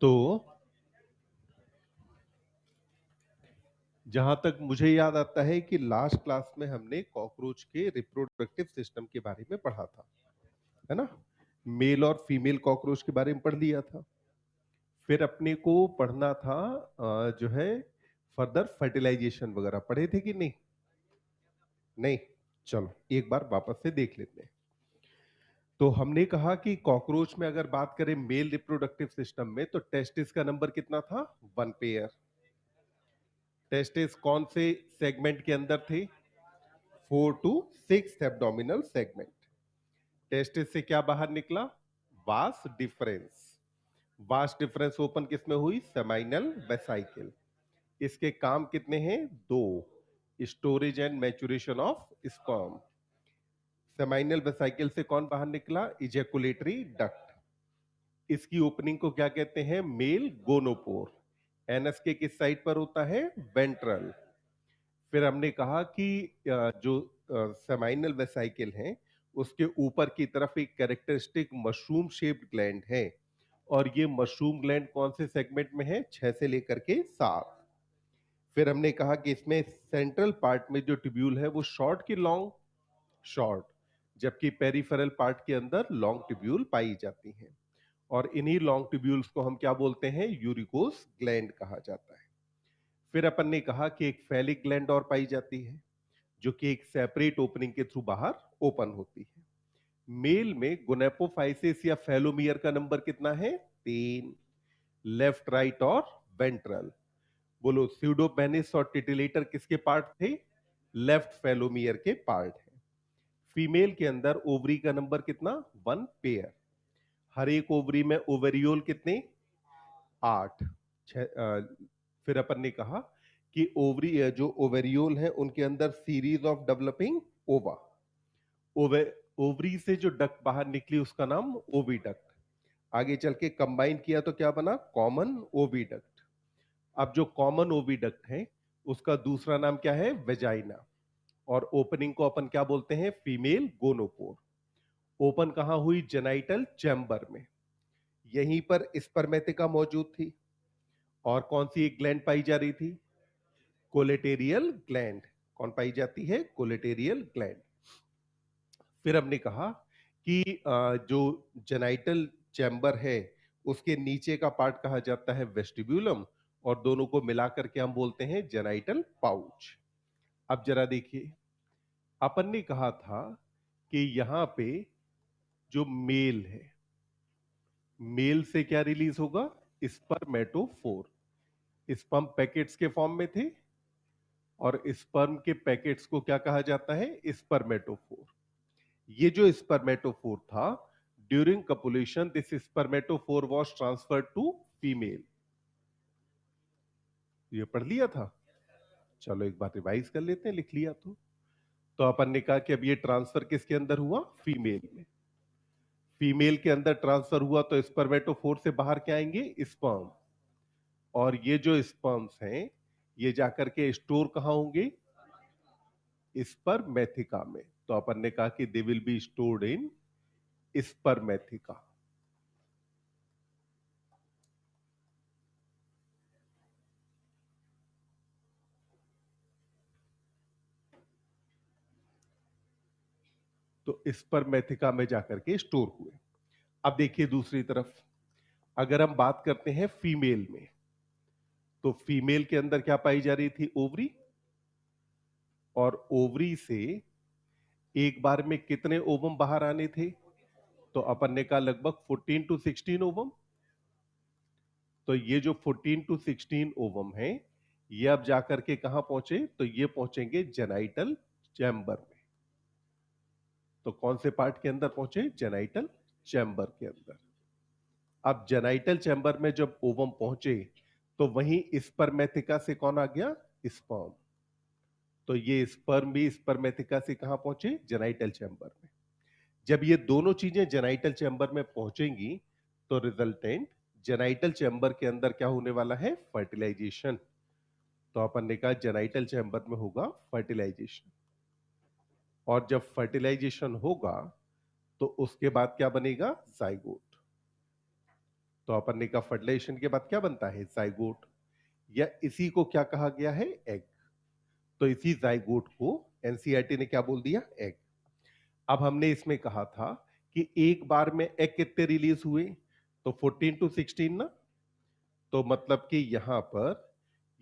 तो जहां तक मुझे याद आता है कि लास्ट क्लास में हमने कॉकरोच के रिप्रोडक्टिव सिस्टम के बारे में पढ़ा था, है ना? मेल और फीमेल कॉकरोच के बारे में पढ़ लिया था। फिर अपने को पढ़ना था जो है फर्दर फर्टिलाइजेशन वगैरह। पढ़े थे कि नहीं? नहीं। चलो एक बार वापस से देख लेते हैं। तो हमने कहा कि कॉकरोच में अगर बात करें मेल रिप्रोडक्टिव सिस्टम में, तो टेस्टिस का नंबर कितना था? 1 पेयर। टेस्टिस कौन से सेगमेंट के अंदर थे? 4 टू 6 एब्डोमिनल सेगमेंट। टेस्टिस से क्या बाहर निकला? Vas deferens. Vas deferens open किसमें हुई? Seminal vesicle. इसके काम कितने हैं? 2। Storage and maturation of sperm. Seminal vesicle से कौन बाहर निकला? Ejaculatory duct. इसकी ओपनिंग को क्या कहते हैं? Mail gonopore. एनएस के किस साइड पर होता है? वेंट्रल। फिर हमने कहा कि जो सेमाइनल वेसाइकिल है उसके ऊपर की तरफ एक कैरेक्टरिस्टिक मशरूम शेप्ड ग्लैंड है, और ये मशरूम ग्लैंड कौन से सेगमेंट में है? 6 से लेकर के 7। फिर हमने कहा कि इसमें सेंट्रल पार्ट में जो ट्यूब्यूल है वो शॉर्ट की लॉन्ग? शॉर्ट। जबकि पेरिफेरल पार्ट के अंदर लॉन्ग ट्यूब्यूल पाई जाती हैं, और इन्हीं लॉन्ग ट्यूब्यूल्स को हम क्या बोलते हैं? यूरिकोस ग्लैंड कहा जाता है। फिर अपन ने कहा कि एक फैलिक ग्लैंड और पाई जाती है, जो कि एक सेपरेट ओपनिंग के थ्रू बाहर ओपन होती है। मेल में गोनेपोफाइसिस या फेलोमियर का नंबर कितना है? 3। लेफ्ट, राइट और वेंट्रल। बोलो, स्यूडोपेनिस और टिटिलेटर किसके पार्ट थे? लेफ्ट फेलोमियर के पार्ट है। फीमेल के अंदर ओवरी का नंबर कितना? 1 पेयर। हर एक ओवरी में ओवेरियोल कितने? 8। फिर अपन ने कहा कि ओवरी जो ओवेरियोल है उनके अंदर सीरीज ऑफ डेवलपिंग ओवा। ओवे ओवरी से जो डक्ट बाहर निकली उसका नाम ओविडक्ट। आगे चल के कंबाइन किया तो क्या बना? Common oviduct. अब जो कॉमन ओविडक्ट है उसका दूसरा नाम क्या है? वेजाइना। और ओपनिंग को अपन क्या बोलते हैं? Female gonopore. ओपन कहां हुई? जेनाइटल चैम्बर में। यहीं पर स्पर्मेटिका मौजूद थी। और कौन सी एक ग्लैंड पाई जा रही थी? कोलेटेरियल ग्लैंड। कौन पाई जाती है? कोलेटेरियल ग्लैंड। फिर हमने कहा कि जो जेनाइटल चैम्बर है उसके नीचे का पार्ट कहा जाता है वेस्टिब्यूलम, और दोनों को मिलाकर के हम बोलते हैं जेनाइटल पाउच। अब जरा देखिए, अपन ने कहा था कि यहां पे जो मेल है, मेल से क्या रिलीज होगा? स्पर्मेटोफोर। स्पर्म पैकेट्स के फॉर्म में थे, और स्पर्म के पैकेट्स को क्या कहा जाता है? स्पर्मेटोफोर। ये जो स्पर्मेटोफोर था, during copulation this spermatophore was transferred to female. ये पढ़ लिया था? चलो एक बार रिवाइज कर लेते हैं, लिख लिया तो अपन ने कहा कि अब ये ट्रांसफर किसके अंदर हुआ? फीमेल में। फीमेल के अंदर ट्रांसफर हुआ तो स्पर्मेटोफोर से बाहर क्या आएंगे? स्पर्म। और ये जो स्पर्म्स हैं ये जाकर के स्टोर कहां होंगे? स्पर्मेथिका में। तो अपन ने कहा कि they will be stored in spermatheca. तो स्पर्मेथिका में जाकर के स्टोर हुए। अब देखिए दूसरी तरफ, अगर हम बात करते हैं फीमेल में, तो फीमेल के अंदर क्या पाई जा रही थी? ओवरी। और ओवरी से एक बार में कितने ओवम बाहर आने थे? तो अपन ने कहा लगभग 14 टू 16 ओवम। तो ये जो 14 टू 16 ओवम है, ये अब जाकर के कहां पहुंचे? तो ये पहुंचेंगे जेनाइटल चैम्बर में। तो कौन से पार्ट के अंदर पहुंचे? जेनाइटल चैम्बर के अंदर। अब जेनाइटल चैम्बर में जब ओवम पहुंचे तो वहीं स्पर्मेथिका से कौन आ गया? स्पर्म। तो ये स्पर्म भी स्पर्मेथिका से कहां पहुंचे? जेनाइटल चैम्बर में। जब ये दोनों चीजें जेनाइटल चैम्बर में पहुंचेंगी तो रिजल्टेंट जेनाइटल चैम्बर के अंदर क्या होने वाला है? फर्टिलाइजेशन। तो अपन ने कहा जेनाइटल चैम्बर में होगा फर्टिलाइजेशन। और जब फर्टिलाइजेशन होगा तो उसके बाद क्या बनेगा? जाइगोट। तो अपन ने कहा फर्टिलाइजेशन के बाद क्या बनता है, जाइगोट, या इसी को क्या कहा गया है, एग। तो इसी जाइगोट को एनसीईआरटी ने क्या बोल दिया, एग। अब हमने इसमें कहा था कि एक बार में एग कितने रिलीज हुए, तो 14 टू 16 ना। तो मतलब कि यहां पर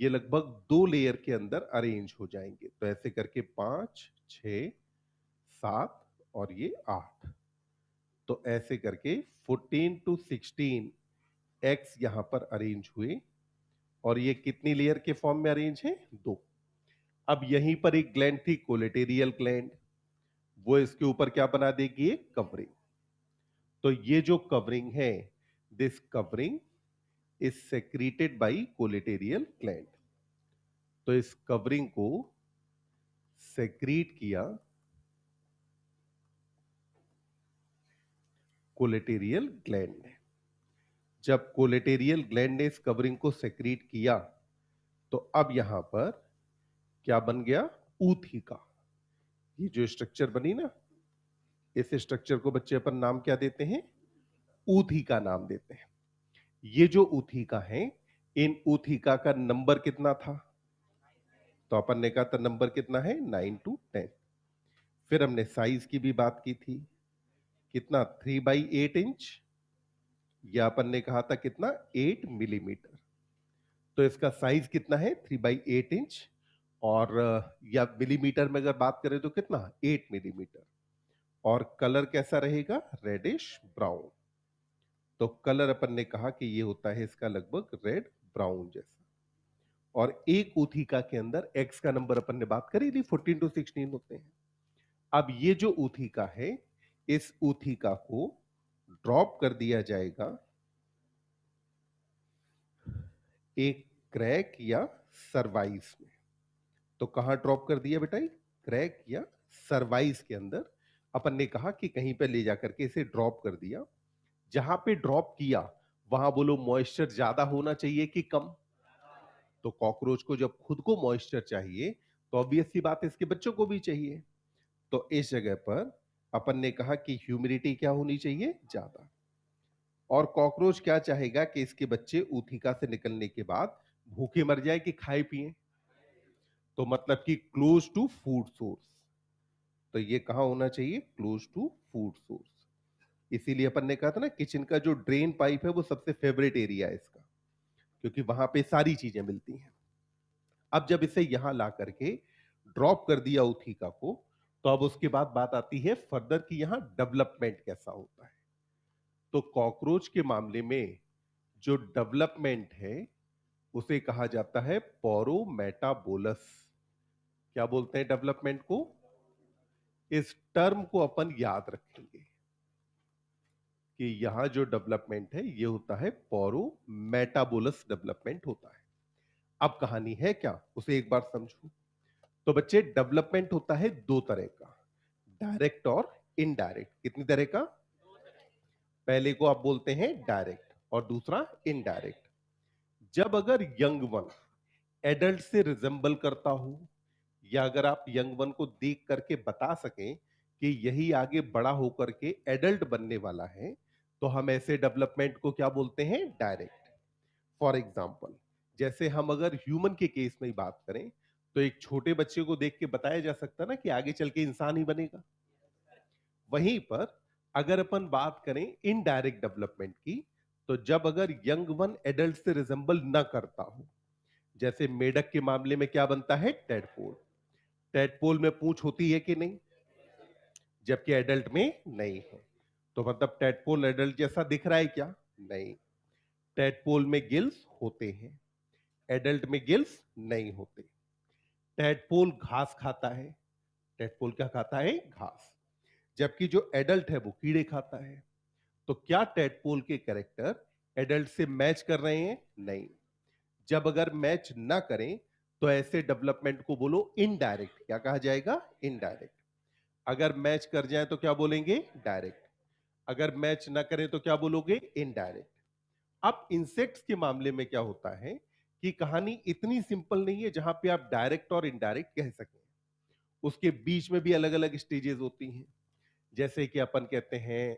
ये लगभग 2 लेयर के अंदर अरेंज हो जाएंगे, तो ऐसे करके 5, 6, 7 और ये 8। तो ऐसे करके 14 टू 16 एक्स यहां पर अरेंज हुए, और ये कितनी लेयर के फॉर्म में अरेंज है, 2। अब यहीं पर एक ग्लैंड थी, कोलेटेरियल ग्लैंड, वो इसके ऊपर क्या बना देगी, एक कवरिंग। तो ये जो कवरिंग है, this covering is secreted by colleterial gland. तो इस कवरिंग को सेक्रीट किया कोलेटेरियल ग्लैंड ने। जब कोलेटेरियल ग्लैंड ने इस कवरिंग को सेक्रीट किया, तो अब यहां पर क्या बन गया, ऊथिका। ये जो स्ट्रक्चर बनी ना, इस स्ट्रक्चर को बच्चे अपन नाम क्या देते हैं, ऊथिका नाम देते हैं। ये जो ऊथिका है, इन ऊथिका का नंबर कितना था, तो अपन ने कहा था नंबर कितना है, 9 to 10। फिर हमने साइज की भी बात की थी, कितना, 3/8 इंच, या अपन ने कहा था कितना, 8 मिलीमीटर। तो इसका साइज कितना है, 3/8 इंच, और या मिलीमीटर में अगर बात करें तो कितना, 8 मिलीमीटर। और कलर कैसा रहेगा, रेडिश ब्राउन। तो कलर अपन ने कहा कि ये होता है इसका लगभग रेड ब्राउन जैसा। और एक ऊथिका के अंदर एक्स का नंबर अपन ने बात करी थी, 14 टू 16 होते हैं। अब ये जो ऊथिका है, इस ऊथिका को ड्रॉप कर दिया जाएगा एक क्रैक या सर्वाइस में। तो कहां ड्रॉप कर दिया बेटा, क्रैक या सर्वाइस के अंदर। अपन ने कहा कि कहीं पे ले जाकर के इसे ड्रॉप कर दिया। जहां पे ड्रॉप किया, वहां बोलो मॉइस्चर ज्यादा होना चाहिए कि कम। तो कॉकरोच को जब खुद को मॉइस्चर चाहिए, तो ऑब्वियस सी बात है इसके बच्चों को भी चाहिए। तो इस जगह पर अपन ने कहा कि ह्यूमिडिटी क्या होनी चाहिए, ज्यादा। और कॉकरोच क्या चाहेगा कि इसके बच्चे ऊथिका से निकलने के बाद भूखे मर जाए कि खाए पिए। तो मतलब कि क्लोज टू फूड सोर्स। तो ये कहां होना चाहिए, क्लोज टू फूड सोर्स। इसीलिए अपन ने कहा था ना, किचन का जो ड्रेन पाइप है वो सबसे फेवरेट एरिया है इसका, क्योंकि वहां पे सारी चीजें मिलती हैं। अब जब इसे यहां ला करके ड्रॉप कर दिया ऊथिका को, तो अब उसके बाद बात आती है फर्दर कि यहां डेवलपमेंट कैसा होता है। तो कॉकरोच के मामले में जो डेवलपमेंट है, उसे कहा जाता है पोरोमेटाबोलस। क्या बोलते हैं डेवलपमेंट को, इस टर्म को अपन याद रखेंगे कि यहां जो डेवलपमेंट है ये होता है पोरोमेटाबोलस डेवलपमेंट होता है। अब कहानी है क्या, उसे एक बार समझो। तो बच्चे, डेवलपमेंट होता है दो तरह का, डायरेक्ट और इनडायरेक्ट। कितनी तरह का, पहले को आप बोलते हैं डायरेक्ट और दूसरा इनडायरेक्ट। जब अगर यंग वन एडल्ट से रिजेंबल करता हो, या अगर आप यंग वन को देख करके बता सकें कि यही आगे बड़ा होकर के एडल्ट बनने वाला है, तो हम ऐसे डेवलपमेंट को क्या बोलते हैं, डायरेक्ट। फॉर एग्जाम्पल, जैसे हम अगर ह्यूमन के केस में ही बात करें, तो एक छोटे बच्चे को देख के बताया जा सकता है ना कि आगे चल के इंसान ही बनेगा। वहीं पर अगर अपन बात करें इनडायरेक्ट डेवलपमेंट की, तो जब अगर यंग वन एडल्ट से रिजेंबल ना करता हो, जैसे मेढक के मामले में क्या बनता है, टेडपोल। टेडपोल में पूंछ होती है कि नहीं, जबकि एडल्ट में नहीं है। तो मतलब टेडपोल एडल्ट जैसा दिख रहा है क्या, नहीं। टेडपोल में गिल्स होते हैं, एडल्ट में गिल्स नहीं होते। टेडपोल घास खाता है, टेडपोल क्या खाता है, घास। जबकि जो एडल्ट है वो कीड़े खाता है। तो क्या टेडपोल के कैरेक्टर एडल्ट से मैच कर रहे हैं, नहीं। जब अगर मैच ना करें, तो ऐसे डेवलपमेंट को बोलो इनडायरेक्ट। क्या कहा जाएगा, इनडायरेक्ट। अगर मैच कर जाए तो क्या बोलेंगे, डायरेक्ट। अगर मैच ना करें तो क्या बोलोगे, इनडायरेक्ट। अब इंसेक्ट्स के मामले में क्या होता है कि कहानी इतनी सिंपल नहीं है जहां पे आप डायरेक्ट और इनडायरेक्ट कह सकें। उसके बीच में भी अलग अलग स्टेजेस होती हैं। जैसे कि अपन कहते हैं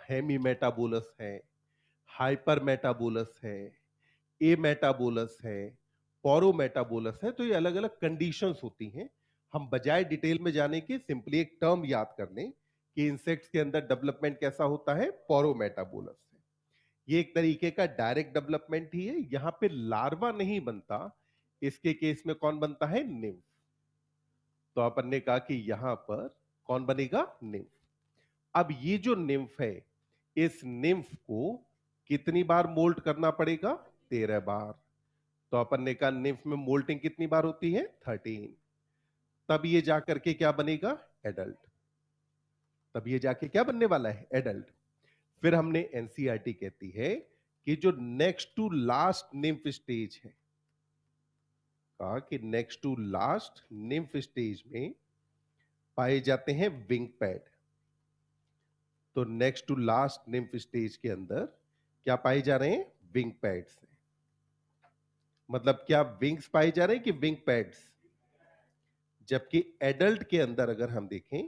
हेमी मेटाबोलस है, हाइपर मेटाबोलस है, ए मेटाबोलस है, पोरोमेटाबोलस है। तो ये अलग अलग कंडीशंस होती हैं। हम बजाय डिटेल में जाने के सिंपली एक टर्म याद कर लें कि इंसेक्ट्स के अंदर डेवलपमेंट कैसा होता है, पोरोमेटाबोलस है। ये एक तरीके का डायरेक्ट डेवलपमेंट ही है। यहां पे लार्वा नहीं बनता, इसके केस में कौन बनता है, निम्फ। तो अपन ने कहा कि यहां पर कौन बनेगा, निम्फ। अब ये जो निम्फ है, इस निम्फ को कितनी बार मोल्ट करना पड़ेगा, 13 बार। तो अपन ने कहा निम्फ में मोल्टिंग कितनी बार होती है, 13। तब ये जाकर के क्या बनेगा, एडल्ट। तब ये जाके क्या बनने वाला है, एडल्ट। फिर हमने एनसीईआरटी कहती है कि जो next to last nymph stage है, कहा कि next to last nymph stage में पाए जाते हैं विंग पैड। तो next to last nymph stage के अंदर क्या पाए जा रहे हैं, विंग पैड्स। मतलब क्या विंग्स पाए जा रहे हैं कि विंग पैड्स। जबकि एडल्ट के अंदर अगर हम देखें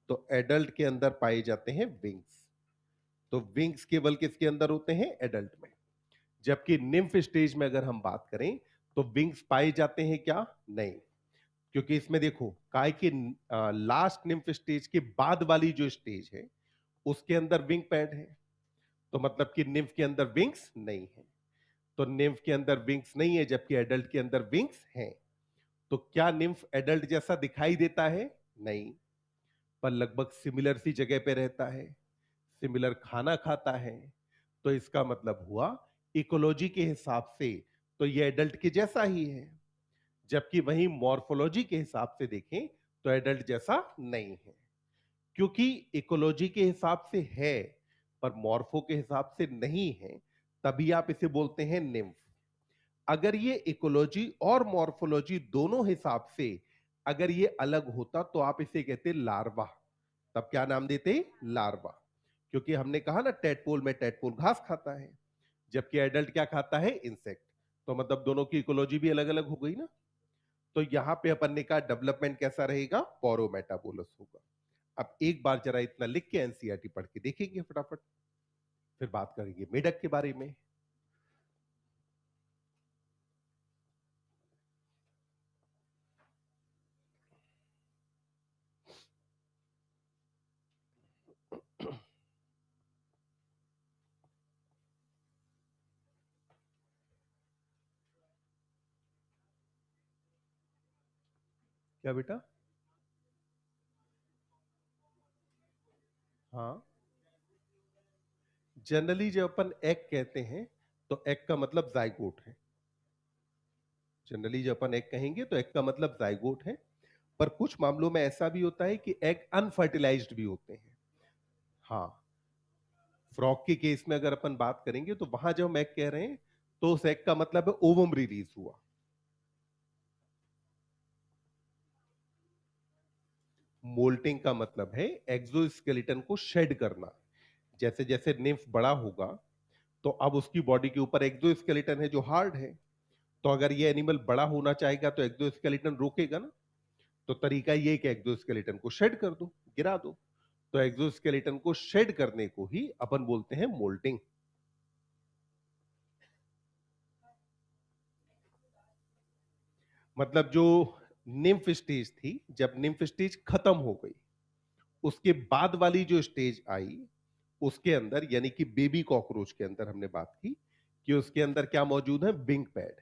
तो एडल्ट के अंदर पाए जाते हैं विंग्स। तो विंग्स केवल किसके अंदर होते हैं, एडल्ट में। जबकि निम्फ स्टेज में अगर हम बात करें तो विंग्स पाए जाते हैं क्या, नहीं। क्योंकि इसमें देखो काय कि लास्ट निम्फ स्टेज के बाद वाली जो स्टेज है उसके अंदर विंग पैड है। तो मतलब कि निम्फ के अंदर विंग्स नहीं है। तो निम्फ के अंदर विंग्स नहीं है जबकि एडल्ट के अंदर विंग्स हैं। तो क्या निम्फ एडल्ट जैसा दिखाई देता है, नहीं। पर लगभग सिमिलर सी जगह पे रहता है, सिमिलर खाना खाता है। तो इसका मतलब हुआ इकोलॉजी के हिसाब से तो ये एडल्ट के जैसा ही है। जबकि वहीं मॉर्फोलॉजी के हिसाब से देखें तो एडल्ट जैसा नहीं है। क्योंकि इकोलॉजी के हिसाब से है पर मॉर्फो के हिसाब से नहीं है, तभी आप इसे बोलते हैं निम्फ। अगर ये इकोलॉजी और मॉर्फोलॉजी दोनों हिसाब से अगर ये अलग होता तो आप इसे कहते लार्वा। तब क्या नाम देते, लार्वा। क्योंकि हमने कहा ना टेडपोल में टेडपोल घास खाता है, जबकि एडल्ट क्या खाता है, इंसेक्ट। तो मतलब दोनों की इकोलॉजी भी अलग अलग हो गई ना। तो यहां पे अपन ने कहा डेवलपमेंट कैसा रहेगा, पोरोमेटाबोलस होगा। अब एक बार जरा इतना लिख के एनसीईआरटी पढ़ के देखेंगे फटाफट, फिर बात करेंगे मेढक के बारे में। क्या बेटा, हाँ। जनरली जब अपन एग कहते हैं तो एग का मतलब जाइगोट है। जनरली जब अपन एग कहेंगे तो एग का मतलब जाइगोट है। पर कुछ मामलों में ऐसा भी होता है कि एग अनफर्टिलाइज्ड भी होते हैं। हाँ, फ्रॉग के केस में अगर अपन बात करेंगे तो वहां जब हम एग कह रहे हैं तो उस एग का मतलब है ओवम रिलीज हुआ। मोल्टिंग का मतलब है एक्सोस्केलेटन को शेड करना। जैसे जैसे निम्फ बड़ा होगा तो अब उसकी बॉडी के ऊपर एक्सोस्केलेटन है जो हार्ड है। तो अगर ये एनिमल बड़ा होना चाहेगा तो एक्सोस्केलेटन रोकेगा ना। तो तरीका ये कि एक्सोस्केलेटन को शेड कर दो, गिरा दो। तो एक्सोस्केलेटन को शेड करने को ही अपन बोलते हैं मोल्टिंग। मतलब जो निम्फ स्टेज थी, जब निम्फ स्टेज खत्म हो गई उसके बाद वाली जो स्टेज आई उसके अंदर यानी कि बेबी कॉकरोच के अंदर हमने बात की कि उसके अंदर क्या मौजूद है, विंग पैड।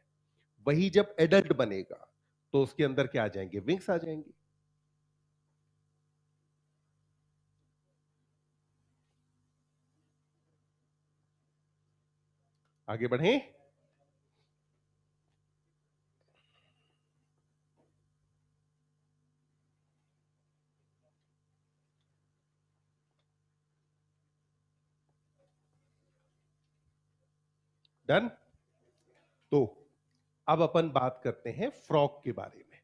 वही जब एडल्ट बनेगा तो उसके अंदर क्या आ जाएंगे, विंग्स आ जाएंगे। आगे बढ़े, डन। तो अब अपन बात करते हैं फ्रॉग के बारे में।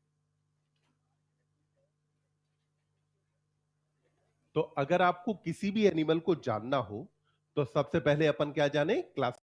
तो अगर आपको किसी भी एनिमल को जानना हो तो सबसे पहले अपन क्या जाने, क्लास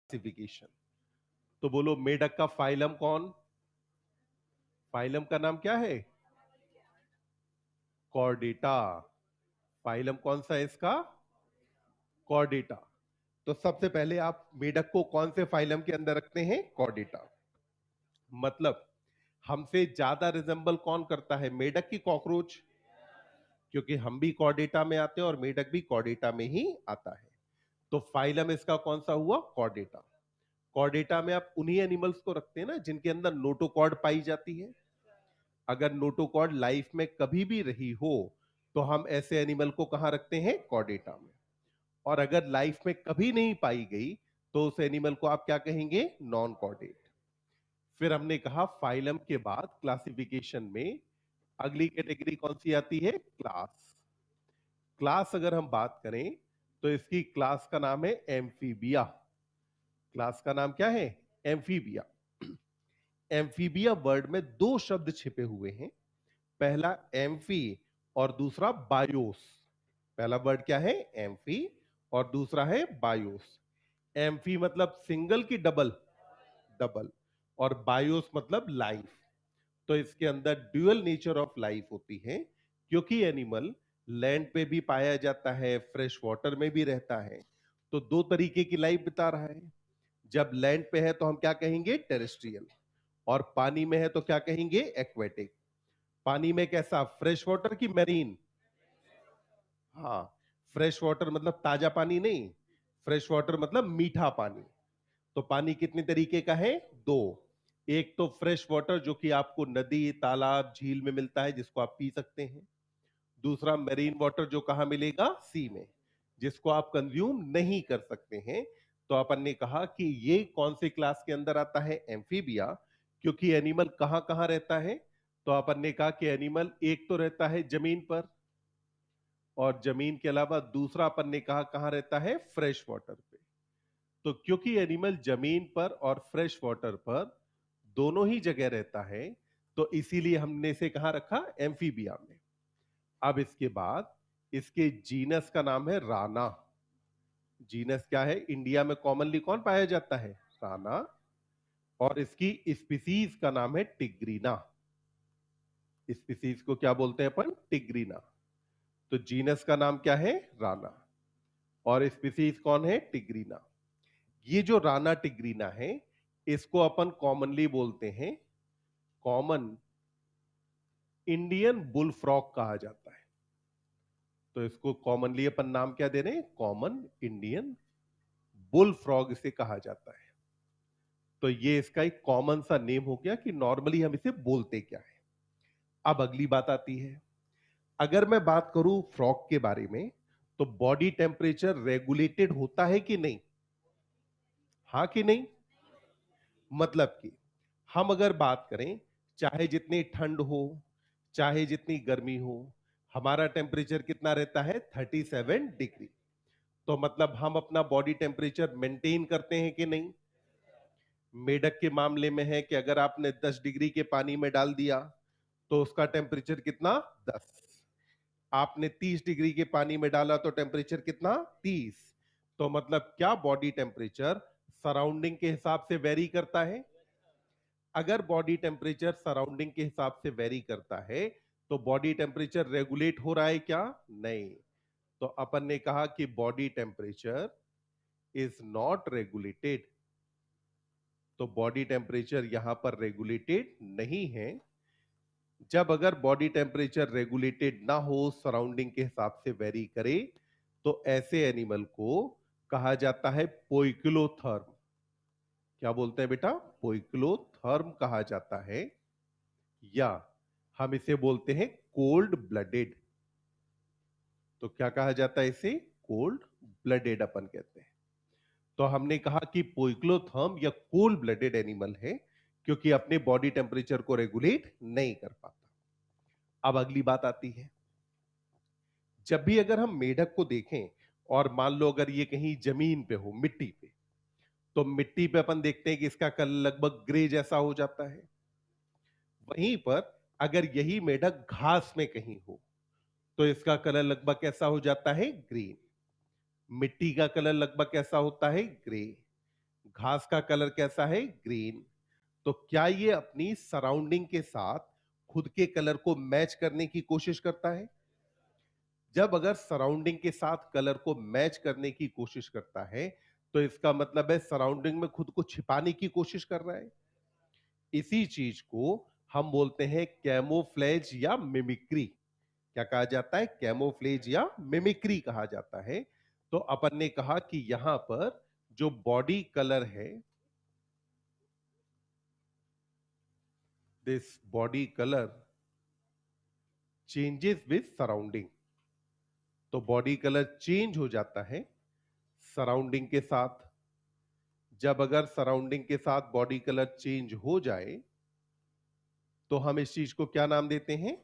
क्लासिफिकेशन। तो बोलो मेढक का फाइलम कौन? फाइलम का नाम क्या है? कॉर्डेटा। फाइलम कौन सा है इसका? कॉर्डेटा। तो सबसे पहले आप मेढक को कौन से फाइलम के अंदर रखते हैं? कॉर्डेटा। मतलब हमसे ज्यादा रिजेंबल कौन करता है, मेढक की कॉकरोच? क्योंकि हम भी कॉर्डेटा में आते हैं और मेढक भी कॉर्डेटा में ही आता है। तो फाइलम इसका कौन सा हुआ? कॉर्डेटा। कॉर्डेटा में आप उन्हीं एनिमल्स को रखते हैं ना जिनके अंदर नोटोकॉर्ड पाई जाती है। अगर नोटोकॉर्ड लाइफ में कभी भी रही हो तो हम ऐसे एनिमल को कहां रखते हैं? कॉर्डेटा में। और अगर लाइफ में कभी नहीं पाई गई तो उस एनिमल को आप क्या कहेंगे? Non chordate. फिर हमने कहा फाइलम के बाद क्लासिफिकेशन में अगली कैटेगरी कौन सी आती है? क्लास। क्लास अगर हम बात करें तो इसकी क्लास का नाम है एम्फीबिया। क्लास का नाम क्या है? एम्फीबिया। एम्फीबिया वर्ड में दो शब्द छिपे हुए हैं। पहला एम्फी और दूसरा बायोस। पहला वर्ड क्या है? एम्फी और दूसरा है बायोस। एम्फी मतलब सिंगल की डबल? डबल। और बायोस मतलब लाइफ। तो इसके अंदर ड्यूअल नेचर ऑफ लाइफ होती है, क्योंकि एनिमल लैंड पे भी पाया जाता है, फ्रेश वाटर में भी रहता है। तो दो तरीके की लाइफ बिता रहा है। जब लैंड पे है तो हम क्या कहेंगे? टेरेस्ट्रियल। और पानी में है तो क्या कहेंगे? एक्वेटिक। पानी में कैसा? फ्रेश वाटर की मैरीन? हाँ। फ्रेश वाटर मतलब ताजा पानी नहीं, फ्रेश वाटर मतलब मीठा पानी। तो पानी कितने तरीके का है? दो। एक तो फ्रेश वाटर जो कि आपको नदी, तालाब, झील में मिलता है, जिसको आप पी सकते हैं। दूसरा मेरीन वाटर जो कहां मिलेगा? सी में, जिसको आप कंज्यूम नहीं कर सकते हैं। तो अपन ने कहा कि ये कौन से क्लास के अंदर आता है? एम्फीबिया। क्योंकि एनिमल कहां कहां रहता है? तो अपन ने कहा कि एनिमल एक तो रहता है जमीन पर, और जमीन के अलावा दूसरा अपन ने कहा कहां रहता है? फ्रेश वाटर पे। तो क्योंकि एनिमल जमीन पर और फ्रेश वाटर पर दोनों ही जगह रहता है, तो इसीलिए हमने इसे कहां रखा? एम्फीबिया में। अब इसके बाद इसके जीनस का नाम है राना। जीनस क्या है? इंडिया में कॉमनली कौन पाया जाता है? राना। और इसकी स्पीसीज का नाम है टिग्रीना। स्पीसीज को क्या बोलते हैं अपन? टिग्रीना। तो जीनस का नाम क्या है? राना। और स्पीसीज कौन है? टिग्रीना। ये जो राना टिग्रीना है, इसको अपन कॉमनली बोलते हैं कॉमन इंडियन बुल फ्रॉग कहा जाता है। तो इसको कॉमनली अपन नाम क्या दे रहे हैं? कॉमन इंडियन बुल फ्रॉग इसे कहा जाता है। तो ये इसका एक कॉमन सा नेम हो गया कि नॉर्मली हम इसे बोलते क्या है। अब अगली बात आती है, अगर मैं बात करूं फ्रॉग के बारे में, तो बॉडी टेम्परेचर रेगुलेटेड होता है कि नहीं? हाँ कि नहीं? मतलब कि हम अगर बात करें, चाहे जितनी ठंड हो, चाहे जितनी गर्मी हो, हमारा टेम्परेचर कितना रहता है? 37 डिग्री। तो मतलब हम अपना बॉडी टेम्परेचर मेंटेन करते हैं कि नहीं? मेढक के मामले में है कि अगर आपने 10 डिग्री के पानी में डाल दिया तो उसका टेम्परेचर कितना? 10। आपने 30 डिग्री के पानी में डाला तो टेम्परेचर कितना? 30। तो मतलब क्या बॉडी टेम्परेचर सराउंडिंग के हिसाब से वेरी करता है? अगर बॉडी टेम्परेचर सराउंडिंग के हिसाब से वेरी करता है तो बॉडी टेम्परेचर रेगुलेट हो रहा है क्या? नहीं। तो अपन ने कहा कि body temperature is not regulated. तो बॉडी टेम्परेचर यहां पर रेगुलेटेड नहीं है। जब अगर बॉडी टेम्परेचर रेगुलेटेड ना हो, सराउंडिंग के हिसाब से वेरी करे, तो ऐसे एनिमल को कहा जाता है पोइक्लोथर्म। क्या बोलते हैं बेटा? पोइक्लोथर्म कहा जाता है। या हम इसे बोलते हैं कोल्ड ब्लडेड। तो क्या कहा जाता है इसे? कोल्ड ब्लडेड अपन कहते हैं। तो हमने कहा कि पोइक्लोथर्म या कोल्ड ब्लडेड एनिमल है, क्योंकि अपने बॉडी टेम्परेचर को रेगुलेट नहीं कर पाता। अब अगली बात आती है, जब भी अगर हम मेढक को देखें और मान लो अगर ये कहीं जमीन पे हो, मिट्टी पे, तो मिट्टी पे अपन देखते हैं कि इसका कलर लगभग ग्रे जैसा हो जाता है। वहीं पर अगर यही मेढक घास में कहीं हो तो इसका कलर लगभग कैसा हो जाता है? ग्रीन। मिट्टी का कलर लगभग कैसा होता है? ग्रे। घास का कलर कैसा है? ग्रीन। तो क्या ये अपनी सराउंडिंग के साथ खुद के कलर को मैच करने की कोशिश करता है? जब अगर सराउंडिंग के साथ कलर को मैच करने की कोशिश करता है, तो इसका मतलब है सराउंडिंग में खुद को छिपाने की कोशिश कर रहा है। इसी चीज को हम बोलते हैं कैमोफ्लेज या मिमिक्री। क्या कहा जाता है? कैमोफ्लेज या मिमिक्री कहा जाता है। तो अपन ने कहा कि यहां पर जो बॉडी कलर है, this body colour changes with surrounding. तो बॉडी कलर चेंज हो जाता है सराउंडिंग के साथ। जब अगर सराउंडिंग के साथ बॉडी कलर चेंज हो जाए, तो हम इस चीज को क्या नाम देते हैं?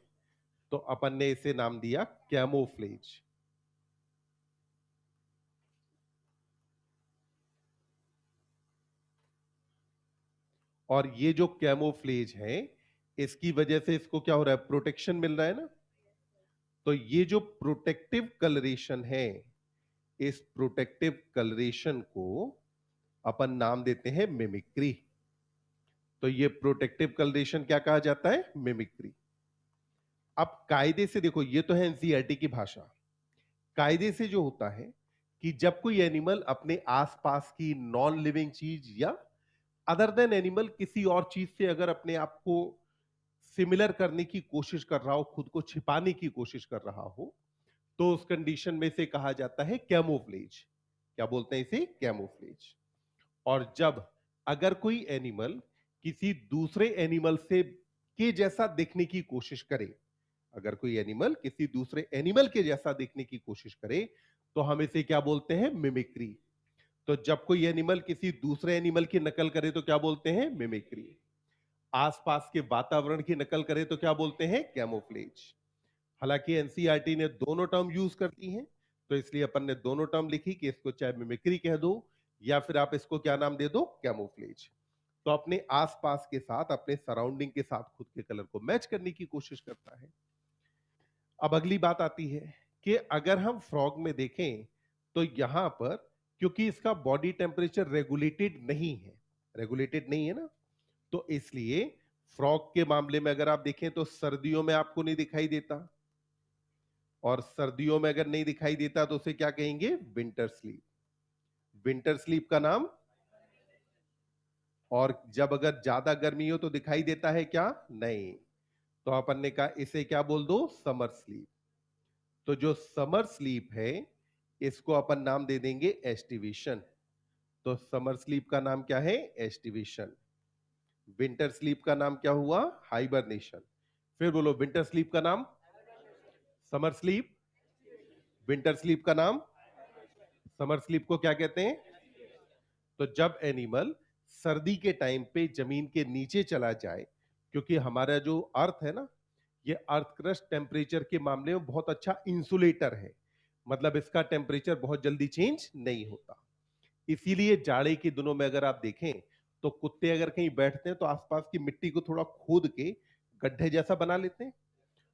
तो अपन ने इसे नाम दिया कैमोफ्लेज। और ये जो कैमोफ्लेज है, इसकी वजह से इसको क्या हो रहा है? प्रोटेक्शन मिल रहा है ना। तो ये जो प्रोटेक्टिव कलरेशन है, इस प्रोटेक्टिव कलरेशन को अपन नाम देते हैं मिमिक्री। तो ये प्रोटेक्टिव कलरेशन क्या कहा जाता है? मिमिक्री। अब कायदे से देखो, ये तो है एनसीईआरटी की भाषा। कायदे से जो होता है कि जब कोई एनिमल अपने आसपास की नॉन लिविंग चीज या अदर देन एनिमल किसी और चीज से अगर अपने आप को सिमिलर करने की कोशिश कर रहा हो, खुद को छिपाने की कोशिश कर रहा हो, तो उस कंडीशन में से कहा जाता है कैमोफ्लेज। क्या बोलते हैं इसे? कैमोफ्लेज। और जब अगर कोई एनिमल किसी दूसरे एनिमल से के जैसा दिखने की कोशिश करे, अगर कोई एनिमल किसी दूसरे एनिमल के जैसा दिखने की कोशिश करे, तो हम इसे क्या बोलते हैं? मिमिक्री। तो जब कोई एनिमल किसी दूसरे एनिमल की नकल करे तो क्या बोलते हैं? मिमिक्री। आसपास के वातावरण की नकल करे तो क्या बोलते हैं? कैमोफ्लेज। हालांकि एनसीईआरटी ने दोनों टर्म यूज करती हैं, तो इसलिए अपन ने दोनों टर्म लिखी कि इसको चाहे मिमिक्री कह दो या फिर आप इसको क्या नाम दे दो? कैमोफ्लेज। तो अपने आसपास के साथ, अपने सराउंडिंग के साथ खुद के कलर को मैच करने की कोशिश करता है। अब अगली बात आती है कि अगर हम फ्रॉग में देखें, तो यहां पर क्योंकि इसका बॉडी टेम्परेचर रेगुलेटेड नहीं है ना, तो इसलिए फ्रॉग के मामले में अगर आप देखें तो सर्दियों में आपको नहीं दिखाई देता। और सर्दियों में अगर नहीं दिखाई देता तो उसे क्या कहेंगे? Winter sleep. विंटर स्लीप का नाम। और जब अगर ज्यादा गर्मी हो तो दिखाई देता है क्या? नहीं। तो अपन ने कहा इसे क्या बोल दो? Summer sleep. तो जो समर स्लीप है, इसको अपन नाम दे देंगे एस्टिवेशन। तो समर स्लीप का नाम क्या है? एस्टिवेशन। विंटर स्लीप का नाम क्या हुआ? हाइबरनेशन। फिर बोलो, विंटर स्लीप का नाम समर स्लीप, विंटर स्लीप का नाम समर स्लीप को क्या कहते हैं? तो जब एनिमल सर्दी के टाइम पे जमीन के नीचे चला जाए, क्योंकि हमारा जो अर्थ है ना, ये अर्थ क्रस्ट टेम्परेचर के मामले में बहुत अच्छा इंसुलेटर है। मतलब इसका टेम्परेचर बहुत जल्दी चेंज नहीं होता। इसीलिए जाड़े के दिनों में अगर आप देखें, तो कुत्ते अगर कहीं बैठते हैं तो आसपास की मिट्टी को थोड़ा खोद के गड्ढे जैसा बना लेते हैं।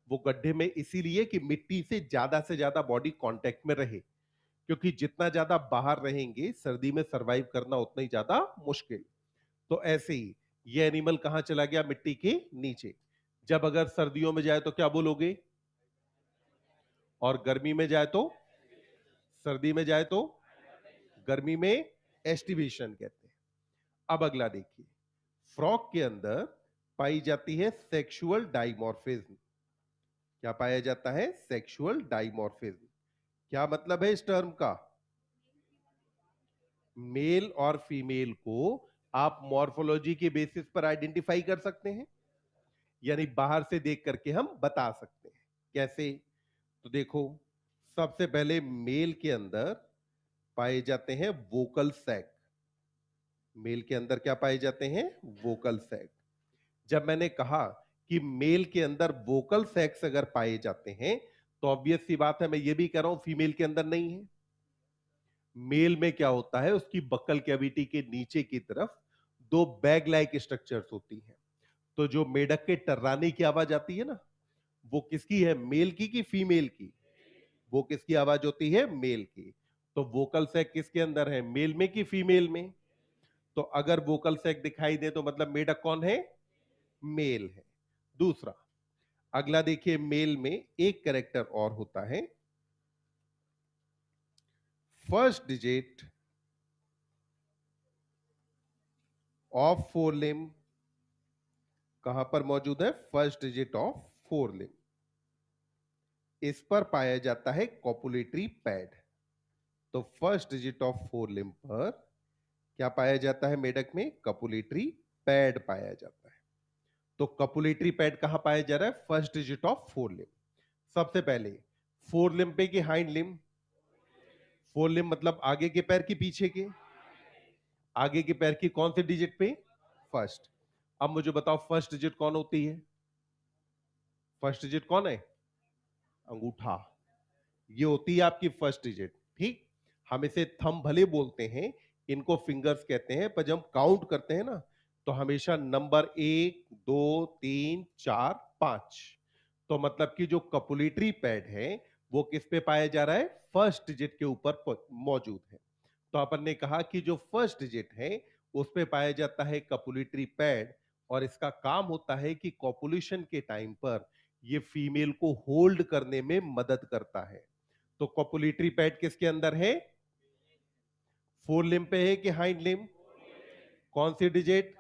वो गड्ढे में इसीलिए कि मिट्टी से ज्यादा बॉडी कांटेक्ट में रहे, क्योंकि जितना ज्यादा बाहर रहेंगे सर्दी में सरवाइव करना उतना ही ज्यादा मुश्किल। तो ऐसे ही ये एनिमल कहां चला गया? मिट्टी के नीचे। जब अगर सर्दियों में जाए तो क्या बोलोगे? और गर्मी में जाए तो? सर्दी में जाए तो? गर्मी में एस्टिवेशन कहते हैं। अब अगला देखिए, फ्रॉग के अंदर पाई जाती है सेक्सुअल डाइमॉर्फिज्म। क्या पाया जाता है? Sexual dimorphism. क्या मतलब है इस टर्म का? मेल और फीमेल को आप मॉर्फोलॉजी के बेसिस पर आइडेंटिफाई कर सकते हैं, यानी बाहर से देख करके हम बता सकते हैं। कैसे? तो देखो, सबसे पहले मेल के अंदर पाए जाते हैं वोकल सैक। मेल के अंदर क्या पाए जाते हैं? Vocal sac. जब मैंने कहा कि मेल के अंदर वोकल सैक्स अगर पाए जाते हैं, तो ऑब्वियस सी बात है, मैं ये भी कह रहा हूं फीमेल के अंदर नहीं है। मेल में क्या होता है, उसकी बक्कल कैविटी के नीचे की तरफ दो बैग लाइक स्ट्रक्चर्स होती हैं। तो जो मेढक के टर्राने की आवाज आती है ना, वो किसकी है? मेल की कि फीमेल की? वो किसकी आवाज होती है? मेल की। तो वोकल सैक किसके अंदर है? मेल में कि फीमेल में? तो अगर वोकल सैक दिखाई दे तो मतलब मेढक कौन है? मेल है। दूसरा, अगला देखिए, मेल में एक कैरेक्टर और होता है, first digit of four limb. कहां पर मौजूद है? First digit of four limb. इस पर पाया जाता है कॉपुलेटरी पैड। तो first digit of four limb पर क्या पाया जाता है मेढक में? कपुलेटरी पैड पाया जाता है। तो कपुलेटरी पैड कहां पाया जा रहा है? First digit of four limb. सबसे पहले फोर लिम्ब पे कि हाइंड लिम्ब? फोर लिम्ब मतलब आगे के पैर की पीछे के? आगे के पैर की कौन से डिजिट पे? फर्स्ट। अब मुझे बताओ फर्स्ट डिजिट कौन होती है? फर्स्ट डिजिट कौन है? अंगूठा। ये होती है आपकी फर्स्ट डिजिट। ठीक, हम इसे थंब भले बोलते हैं, इनको फिंगर्स कहते हैं, पर जब हम काउंट करते हैं ना, तो हमेशा नंबर 1 2 3 4 5। तो मतलब कि जो कपुलेटरी पैड है वो किस पे पाया जा रहा है? फर्स्ट डिजिट के ऊपर मौजूद है। तो अपन ने कहा कि जो फर्स्ट डिजिट है उस पे पाया जाता है कपुलेटरी पैड, और इसका काम होता है कि कॉपुलेशन के टाइम पर ये फीमेल को होल्ड करने में मदद करता है। तो कॉपुलेटरी पैड किसके अंदर है? फोर लिम्ब पे है कि हाइंड लिम्ब? कौन सी डिजिट?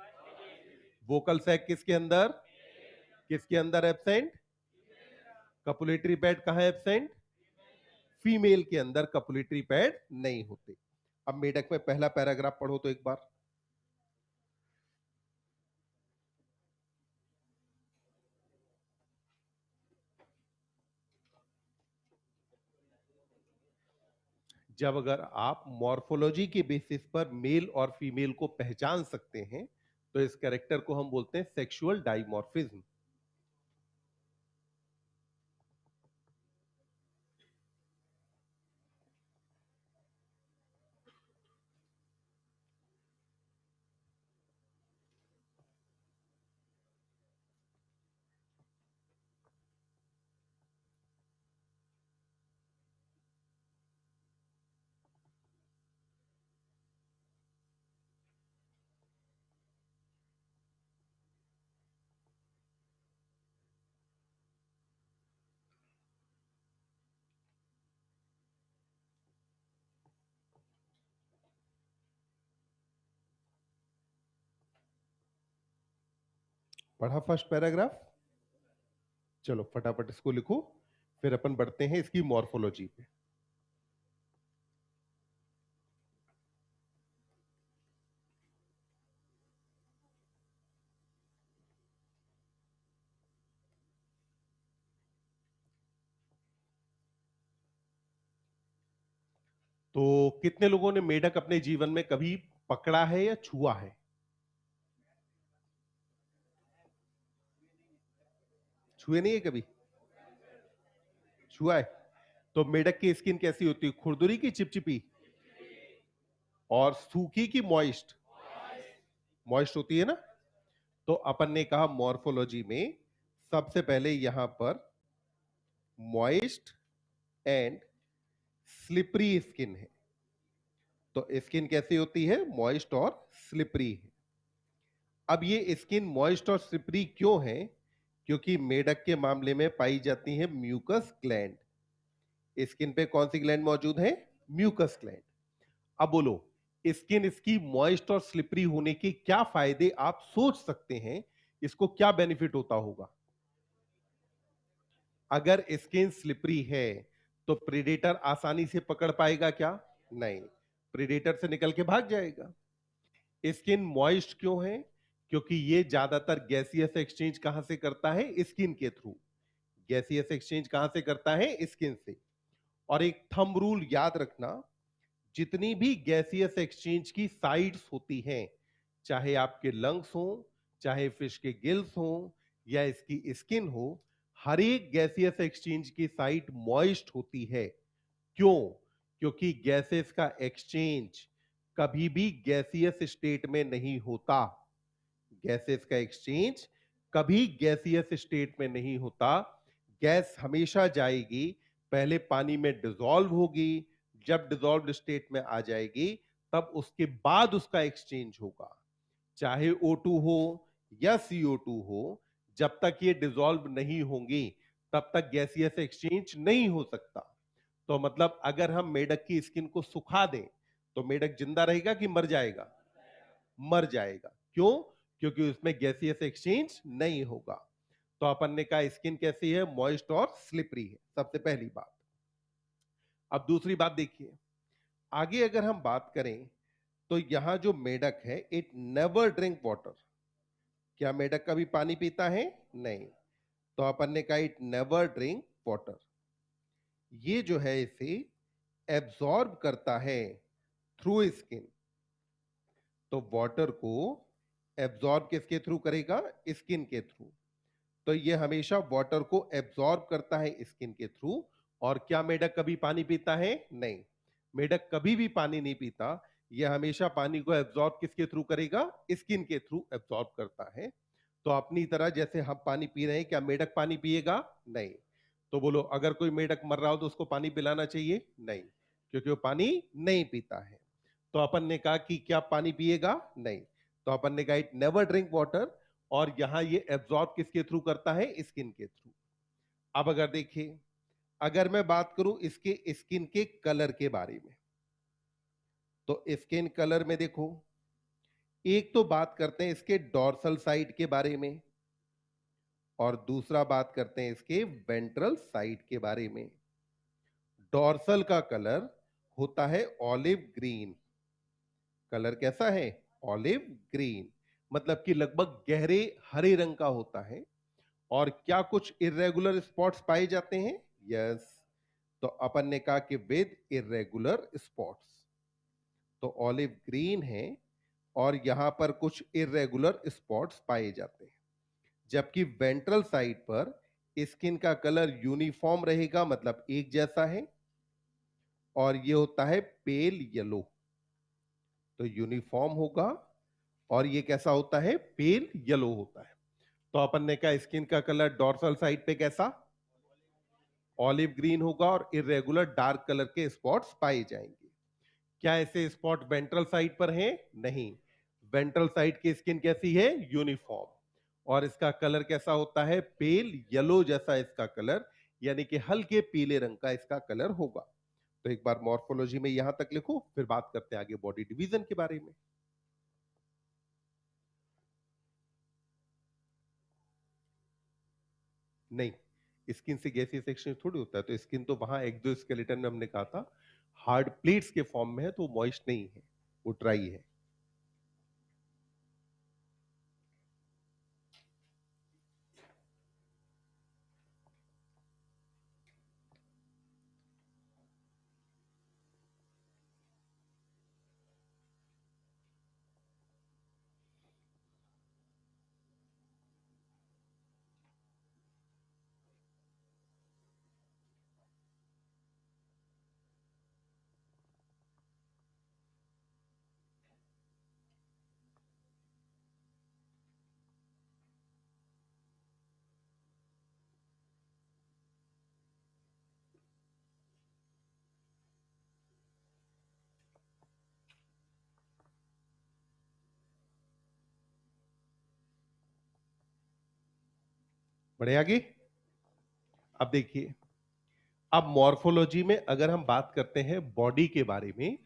वोकल सैक किसके अंदर? किसके अंदर एब्सेंट? कपुलेटरी पैड कहां एब्सेंट? फीमेल के अंदर कपुलेटरी पैड नहीं होते। अब मेढक में पहला पैराग्राफ पढ़ो तो एक बार। जब अगर आप मॉर्फोलॉजी के बेसिस पर मेल और फीमेल को पहचान सकते हैं तो इस कैरेक्टर को हम बोलते हैं सेक्सुअल डाइमॉर्फिज्म। पढ़ा फर्स्ट पैराग्राफ? चलो फटाफट इसको लिखो, फिर अपन बढ़ते हैं इसकी मॉर्फोलॉजी पे। तो कितने लोगों ने मेढक अपने जीवन में कभी पकड़ा है या छुआ है? छुए नहीं है कभी? छुआ है? तो मेढक की स्किन कैसी होती है? खुरदुरी की चिपचिपी? और सूखी की मॉइस्ट? मॉइस्ट होती है ना? तो अपन ने कहा मॉर्फोलॉजी में सबसे पहले यहां पर मॉइस्ट एंड स्लिपरी स्किन है। तो स्किन कैसी होती है? मॉइस्ट और स्लिपरी है। अब ये स्किन मॉइस्ट और स्लिपरी क्यों है? क्योंकि मेढक के मामले में पाई जाती है म्यूकस ग्लैंड। स्किन पे कौन सी ग्लैंड मौजूद है? Mucus gland. अब बोलो, स्किन इसकी मॉइस्ट और स्लिपरी होने के क्या फायदे आप सोच सकते हैं? इसको क्या बेनिफिट होता होगा? अगर स्किन स्लिपरी है तो प्रेडेटर आसानी से पकड़ पाएगा क्या? नहीं, प्रेडेटर से निकल के भाग जाएगा। स्किन मॉइस्ट क्यों है? क्योंकि ये ज्यादातर गैसियस एक्सचेंज कहां से करता है? स्किन के थ्रू। गैसियस एक्सचेंज कहां से करता है? स्किन से। और एक थंब रूल याद रखना, जितनी भी गैसियस एक्सचेंज की साइड्स होती हैं, चाहे आपके लंग्स हो, चाहे फिश के गिल्स हो, या इसकी स्किन हो, हर एक गैसियस एक्सचेंज की साइट मॉइस्ट होती है। क्यों? क्योंकि गैसेस का एक्सचेंज कभी भी गैसियस स्टेट में नहीं होता। गैसेस का एक्सचेंज कभी गैसियस स्टेट में नहीं होता। गैस हमेशा जाएगी, पहले पानी में डिसॉल्व होगी, जब डिसॉल्व्ड स्टेट में आ जाएगी तब उसके बाद उसका एक्सचेंज होगा, चाहे O2 हो या CO2 हो, जब तक ये डिसॉल्व नहीं होंगे तब तक गैसियस एक्सचेंज नहीं हो सकता। तो मतलब अगर हम मेढक की स्किन को सुखा दें तो मेढक जिंदा रहेगा कि मर जाएगा? मर जाएगा। क्यों? क्योंकि उसमें गैसियस एक्सचेंज नहीं होगा। तो अपन ने कहा स्किन कैसी है? मॉइस्ट और स्लिपरी है, सबसे पहली बात। अब दूसरी बात देखिए, आगे अगर हम बात करें तो यहां जो मेढक है इट नेवर ड्रिंक वाटर। क्या मेढक कभी पानी पीता है? नहीं। तो अपन ने कहा इट नेवर ड्रिंक वाटर। ये जो है इसे एब्सॉर्ब करता है थ्रू स्किन। तो वाटर को एब्सॉर्ब किसके थ्रू करेगा? स्किन के थ्रू। तो ये हमेशा वाटर को एब्सॉर्ब करता है स्किन के थ्रू। और क्या मेढक कभी पानी पीता है? नहीं, मेढक कभी भी पानी नहीं पीता। यह हमेशा पानी को एब्सॉर्ब किसके थ्रू करेगा? स्किन के थ्रू एब्सॉर्ब करता है। तो अपनी तरह जैसे हम पानी पी रहे हैं, क्या मेढक पानी पिएगा? नहीं। तो बोलो, अगर कोई मेढक मर रहा हो तो उसको पानी पिलाना चाहिए? नहीं, क्योंकि वो पानी नहीं पीता है। तो अपन ने कहा कि क्या पानी पिएगा? नहीं। तो अपन ने कहा इट नेवर ड्रिंक वाटर। और यहां ये एब्सॉर्ब किसके थ्रू करता है? स्किन के थ्रू। अब अगर देखिए, अगर मैं बात करूं इसके स्किन के कलर के बारे में, तो स्किन कलर में देखो, एक तो बात करते हैं इसके डॉर्सल साइड के बारे में और दूसरा बात करते हैं इसके वेंट्रल साइड के बारे में। डॉर्सल का कलर होता है ऑलिव ग्रीन। कलर कैसा है? Olive green. मतलब कि लगभग गहरे हरे रंग का होता है। और क्या कुछ इरेगुलर स्पॉट्स पाए जाते हैं? यस। तो अपन ने कहा कि विद इरेगुलर स्पॉट्स। तो ऑलिव ग्रीन है और यहां पर कुछ इरेगुलर स्पॉट्स पाए जाते हैं। जबकि वेंट्रल साइड पर स्किन का कलर यूनिफॉर्म रहेगा, मतलब एक जैसा है। और ये होता है पेल येलो। तो यूनिफॉर्म होगा और ये कैसा होता है? पेल येलो होता है। तो अपन ने कहा स्किन का कलर डॉर्सल साइड पे कैसा? ऑलिव ग्रीन होगा और इरेगुलर डार्क कलर के स्पॉट्स पाए जाएंगे। क्या ऐसे स्पॉट वेंट्रल साइड पर हैं? नहीं। वेंट्रल साइड की स्किन कैसी है? यूनिफॉर्म। और इसका कलर कैसा होता है? पेल येलो जैसा इसका कलर, यानी कि हल्के पीले रंग का इसका कलर होगा। तो एक बार मॉर्फोलॉजी में यहां तक लिखो, फिर बात करते हैं आगे बॉडी डिवीजन के बारे में। नहीं, स्किन से गैसियस एक्सचेंज थोड़ी होता है। तो स्किन तो वहां एक्सोस्केलेटन में हमने कहा था हार्ड प्लेट्स के फॉर्म में है, तो मॉइस्ट नहीं है, वो ड्राई है। बढ़े आगे। अब देखिए, अब मॉर्फोलॉजी में अगर हम बात करते हैं बॉडी के बारे में,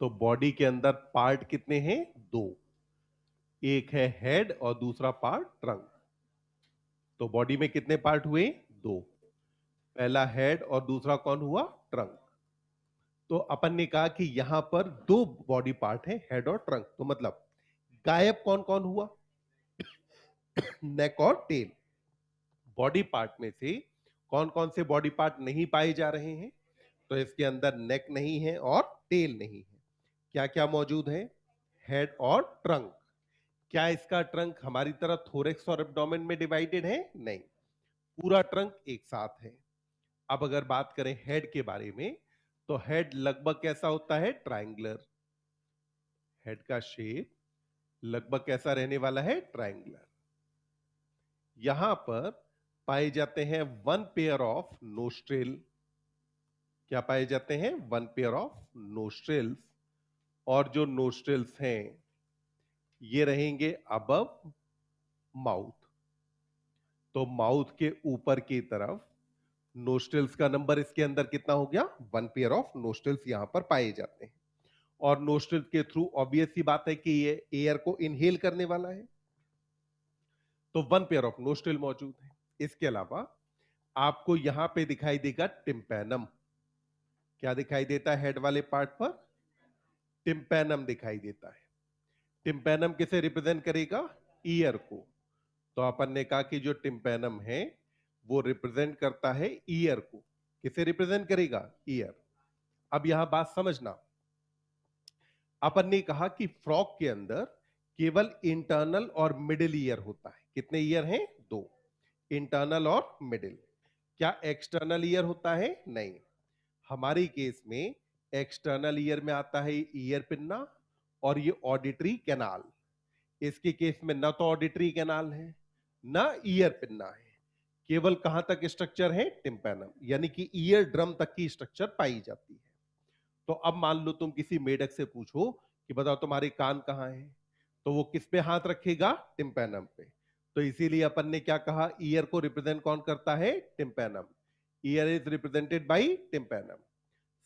तो बॉडी के अंदर पार्ट कितने हैं? दो। एक है हेड और दूसरा पार्ट ट्रंक। तो बॉडी में कितने पार्ट हुए? दो। पहला हेड और दूसरा कौन हुआ? ट्रंक। तो अपन ने कहा कि यहां पर दो बॉडी पार्ट है, हेड और ट्रंक। तो मतलब गायब कौन कौन हुआ? नेक और टेल। बॉडी पार्ट में से कौन कौन से बॉडी पार्ट नहीं पाए जा रहे हैं? तो इसके अंदर नेक नहीं है और टेल नहीं है। क्या क्या मौजूद है? हेड और ट्रंक। क्या इसका ट्रंक हमारी तरह थोरेक्स और एब्डोमेन में डिवाइडेड है? नहीं, पूरा ट्रंक एक साथ है। अब अगर बात करें हेड के बारे में, तो हेड लगभग कैसा होता है? ट्रायंगुलर। हेड का शेप लगभग कैसा रहने वाला है? ट्रायंगुलर। यहां पर पाए जाते हैं वन पेयर ऑफ नोस्ट्रिल। क्या पाए जाते हैं? One pair of nostrils. और जो नोस्ट्रिल्स हैं ये रहेंगे अबव माउथ। तो माउथ के ऊपर की तरफ नोस्ट्रिल्स का नंबर इसके अंदर कितना हो गया? वन पेयर ऑफ नोस्ट्रिल्स यहां पर पाए जाते हैं। और नोस्ट्रिल्स के थ्रू ऑब्वियस सी बात है कि ये एयर को इनहेल करने वाला है, तो वन पेयर ऑफ नोस्ट्रिल मौजूद है। इसके अलावा आपको यहां पे दिखाई देगा टिम्पैनम। क्या दिखाई देता है हेड वाले पार्ट पर? टिम्पैनम दिखाई देता है। टिम्पैनम किसे रिप्रेजेंट करेगा? ईयर को। तो अपन ने कहा कि जो टिम्पैनम है वो रिप्रेजेंट करता है ईयर को। किसे रिप्रेजेंट करेगा? ईयर। अब यहां बात समझना, अपन ने कहा कि फ्रॉग के अंदर केवल इंटरनल और मिडिल ईयर होता है। कितने ईयर हैं? दो, इंटरनल और मिडिल। क्या एक्सटर्नल ईयर होता है? नहीं। हमारी केस में एक्सटर्नल ईयर में आता है ईयर पिन्ना और ये ऑडिटरी कैनाल। इसके केस में ना तो ऑडिटरी कैनाल है ना ईयर पिन्ना है, केवल कहां तक स्ट्रक्चर है? टिम्पैनम, यानी कि ईयर ड्रम तक की स्ट्रक्चर पाई जाती है। तो अब मान लो तुम किसी मेढक से पूछो कि बताओ तुम्हारे कान कहाँ हैं, तो वो किस पे हाथ रखेगा? टिम्पैनम पे। तो इसीलिए अपन ने क्या कहा? ईयर को रिप्रेजेंट कौन करता है? Tympanum. Year is represented by tympanum.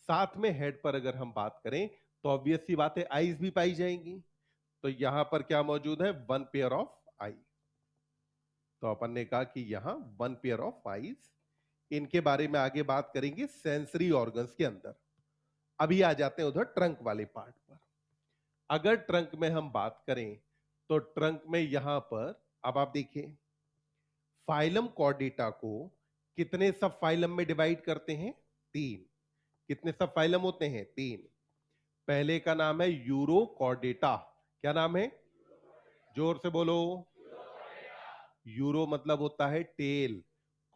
साथ में हेड पर अगर हम बात करें तो ऑब्वियस सी बात है आईज भी पाई जाएंगी। तो यहां पर क्या मौजूद है? वन पेयर ऑफ आई। तो अपन ने कहा कि यहां वन पेयर ऑफ आईज। इनके बारे में आगे बात करेंगे सेंसरी ऑर्गन्स के अंदर। अभी आ जाते हैं उधर ट्रंक वाले पार्ट पर। अगर ट्रंक में हम बात करें तो ट्रंक में यहां पर अब आप देखिए, फाइलम कॉर्डेटा को कितने सब फाइलम में डिवाइड करते हैं? तीन। कितने सब फाइलम होते हैं? तीन। पहले का नाम है यूरोकॉर्डेटा। क्या नाम है? जोर से बोलो। यूरो मतलब होता है टेल,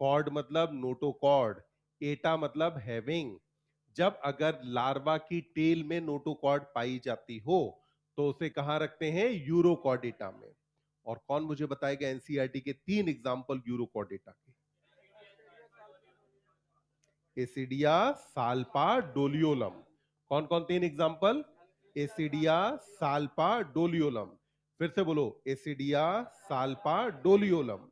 कॉर्ड मतलब नोटोकॉर्ड, एटा मतलब हैविंग। जब अगर लार्वा की टेल में नोटोकॉर्ड पाई जाती हो तो उसे कहां रखते हैं? यूरोकॉर्डेटा में। और कौन मुझे बताएगा एनसीईआरटी के तीन एग्जांपल यूरोकॉर्डेटा के? एसिडिया, साल्पा, डोलियोलम। कौन कौन तीन एग्जांपल? एसिडिया, salpa, Doliolum. फिर से बोलो, एसिडिया, साल्पा, डोलियोलम।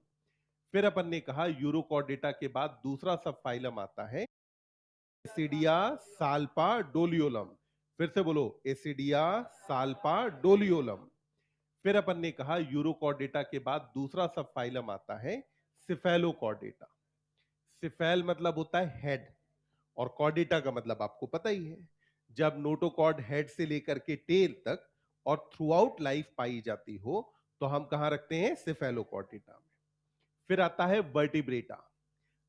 फिर अपन ने कहा यूरोकॉर्डेटा के बाद दूसरा सब फाइलम आता है एसिडिया, साल्पा, डोलियोलम। फिर से बोलो, एसिडिया, साल्पा, डोलियोलम। फिर अपन ने कहा यूरोकॉर्डेटा के बाद दूसरा सब फाइलम आता है सिफेलोकॉर्डेटा। सिफेल मतलब होता है हेड, और कॉर्डेटा का मतलब आपको पता ही है। जब नोटोकॉर्ड हेड से लेकर के टेल तक और थ्रू आउट लाइफ पाई जाती हो तो हम कहां रखते हैं? सिफेलोकॉर्डेटा में। फिर आता है वर्टिब्रेटा।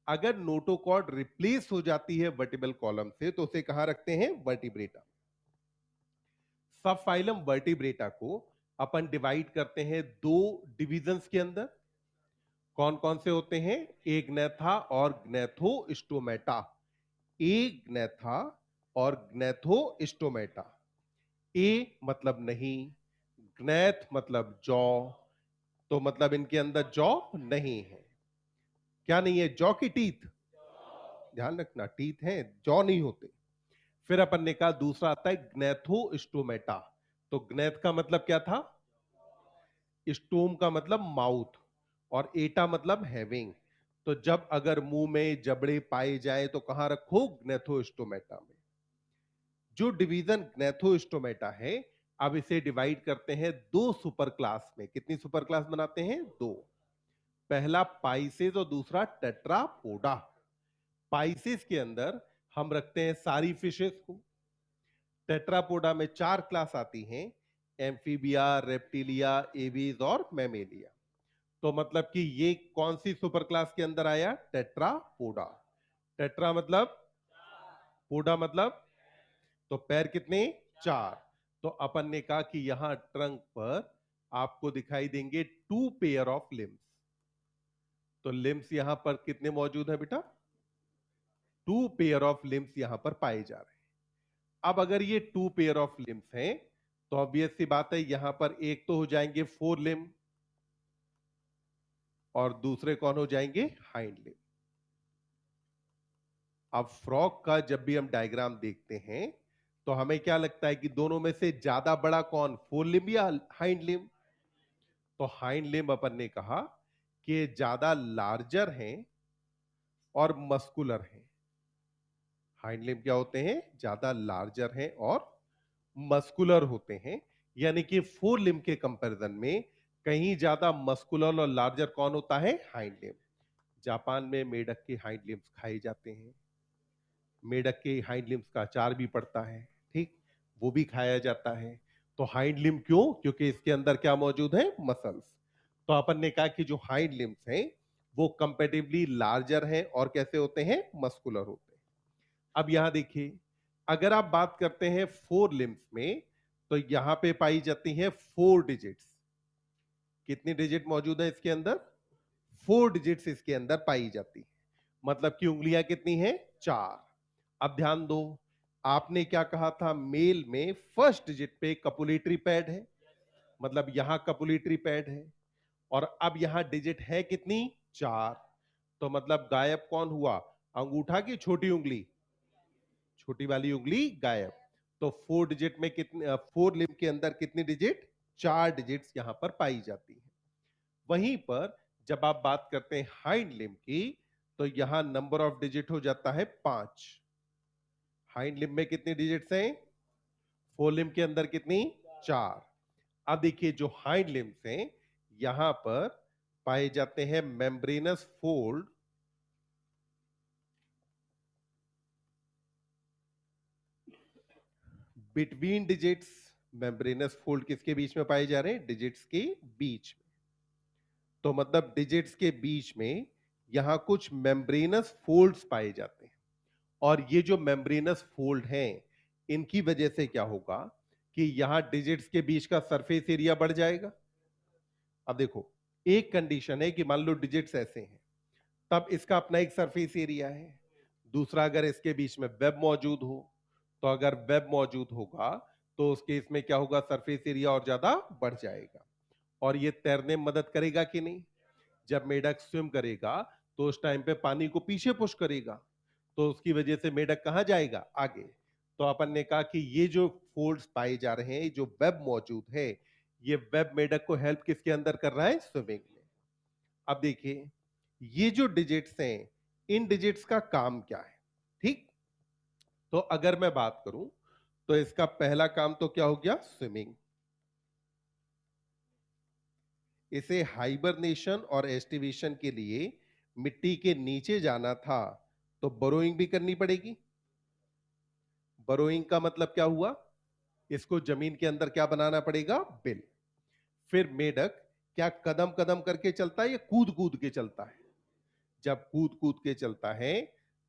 अगर नोटोकॉर्ड रिप्लेस हो जाती है वर्टिबल कॉलम से तो उसे कहां रखते हैं? वर्टिब्रेटा। सब फाइलम वर्टिब्रेटा को अपन डिवाइड करते हैं दो डिविजन्स के अंदर। कौन कौन से होते हैं? एग्नेथा और ग्नेथोस्टोमेटा। एग्नेथा और ग्नेथोस्टोमेटा। ए मतलब नहीं, ग्नेथ मतलब जॉ, तो मतलब इनके अंदर जॉ नहीं है। क्या नहीं है? जॉ की टीथ। ध्यान रखना, टीथ हैं, जॉ नहीं होते। फिर अपन ने कहा दूसरा आता है ग्नेथोस्टोमेटा। तो ग्नेथ का मतलब क्या था? स्टोम का मतलब माउथ, और एटा मतलब हैविंग। तो जब अगर मुंह में जबड़े पाए जाए तो कहां रखो? ग्नेथोस्टोमेटा में। जो डिवीजन ग्नेथोस्टोमेटा है, अब इसे डिवाइड करते हैं दो सुपर क्लास में। कितनी सुपर क्लास बनाते हैं? दो। पहला पाइसेस और दूसरा टेट्रापोडा। पाइसेस के अंदर हम रखते हैं सारी फिशेस को। टेट्रापोडा में चार क्लास आती हैं, एम्फीबिया, रेप्टिलिया, एवीज और मैमेलिया। तो मतलब कि ये कौन सी सुपर क्लास के अंदर आया? टेट्रापोडा। टेट्रा मतलब, पोडा मतलब, तो पैर कितने? चार। तो अपन ने कहा कि यहां ट्रंक पर आपको दिखाई देंगे टू पेयर ऑफ लिम्स। तो लिम्स यहां पर कितने मौजूद है बेटा? टू पेयर ऑफ लिम्स यहां पर पाए जा रहे हैं। अब अगर ये टू पेयर ऑफ लिम्स हैं तो ऑब्वियस सी बात है यहां पर एक तो हो जाएंगे फोर लिम और दूसरे कौन हो जाएंगे? हाइंड लिम। अब फ्रॉग का जब भी हम डायग्राम देखते हैं तो हमें क्या लगता है कि दोनों में से ज्यादा बड़ा कौन, फोर लिम्ब या हाइंड लिम्ब? तो हाइंड लिम्ब अपन ने कहा कि ज्यादा लार्जर हैं और मस्कुलर हैं। हाइंड लिम्ब क्या होते हैं? ज्यादा लार्जर हैं और मस्कुलर होते हैं। यानी कि फोर लिम्ब के कंपैरिजन में कहीं ज्यादा मस्कुलर और लार्जर कौन होता है? Hind limb. जापान में मेढक के हाइंड लिम्ब्स खाए जाते हैं। मेढक के हाइंड लिम्ब्स का अचार भी पड़ता है, ठीक, वो भी खाया जाता है। तो हाइंड लिम्ब क्यों? क्योंकि इसके अंदर क्या मौजूद है? मसल्स। तो अपन ने कहा कि जो हाइंड लिम्ब्स हैं वो कंपेटिवली लार्जर हैं और कैसे होते हैं? मस्कुलर होते हैं। अब यहां देखिए, अगर आप बात करते हैं फोर लिम्ब्स में तो यहां पे पाई जाती हैं फोर डिजिट्स। कितनी डिजिट मौजूद है इसके अंदर? फोर डिजिट्स इसके अंदर पाई जाती है। मतलब कि उंगलियां कितनी हैं? चार। अब ध्यान दो, आपने क्या कहा था? मेल में फर्स्ट डिजिट पे कपुलेटरी पैड है, मतलब यहां कपुलेटरी पैड है, और अब यहां डिजिट है कितनी? चार। तो मतलब गायब कौन हुआ? अंगूठा की छोटी उंगली? छोटी वाली उंगली गायब। तो फोर डिजिट में कितने, फोर लिम्ब के अंदर कितनी डिजिट? चार डिजिट्स यहां पर पाई जाती है। वहीं पर जब आप बात करते हैं हाइंड लिम्ब की तो यहां नंबर ऑफ डिजिट हो जाता है पांच। हाइंड लिम्ब में कितनी डिजिट्स हैं? फोर लिम्ब के अंदर कितनी? चार। अब देखिए, जो हाइंड लिम्ब्स हैं यहां पर पाए जाते हैं membranes fold between digits. Membranes fold किसके बीच में पाए जा रहे हैं? डिजिट्स के बीच में। तो मतलब डिजिट्स के बीच में यहां कुछ मेम्ब्रेनस फोल्ड्स पाए जाते हैं। और ये जो मेम्ब्रेनस फोल्ड हैं इनकी वजह से क्या होगा कि यहां डिजिट्स के बीच का सरफेस एरिया बढ़ जाएगा। अब देखो, एक कंडीशन है कि मान लो डिजिट्स ऐसे हैं, तब इसका अपना एक सरफेस एरिया है। दूसरा, अगर इसके बीच में वेब मौजूद हो, तो अगर वेब मौजूद होगा तो उस केस में क्या होगा? सरफेस एरिया और ज्यादा बढ़ जाएगा। और ये तैरने में मदद करेगा कि नहीं? जब मेढक स्विम करेगा तो उस टाइम पे पानी को पीछे पुश करेगा, तो उसकी वजह से मेढक कहां जाएगा? आगे। तो अपन ने कहा कि ये जो फोल्ड्स पाए जा रहे हैं, जो वेब मौजूद है, ये वेब मेढक को हेल्प किसके अंदर कर रहा है? स्विमिंग में। अब देखिए, ये जो डिजिट्स हैं इन डिजिट्स का काम क्या है? ठीक, तो अगर मैं बात करूं तो इसका पहला काम तो क्या हो गया? स्विमिंग। इसे हाइबरनेशन और एस्टिवेशन के लिए मिट्टी के नीचे जाना था, तो बरोइंग भी करनी पड़ेगी। बरोइंग का मतलब क्या हुआ? इसको जमीन के अंदर क्या बनाना पड़ेगा? बिल। फिर मेढक क्या कदम कदम करके चलता है या कूद कूद के चलता है? जब कूद कूद के चलता है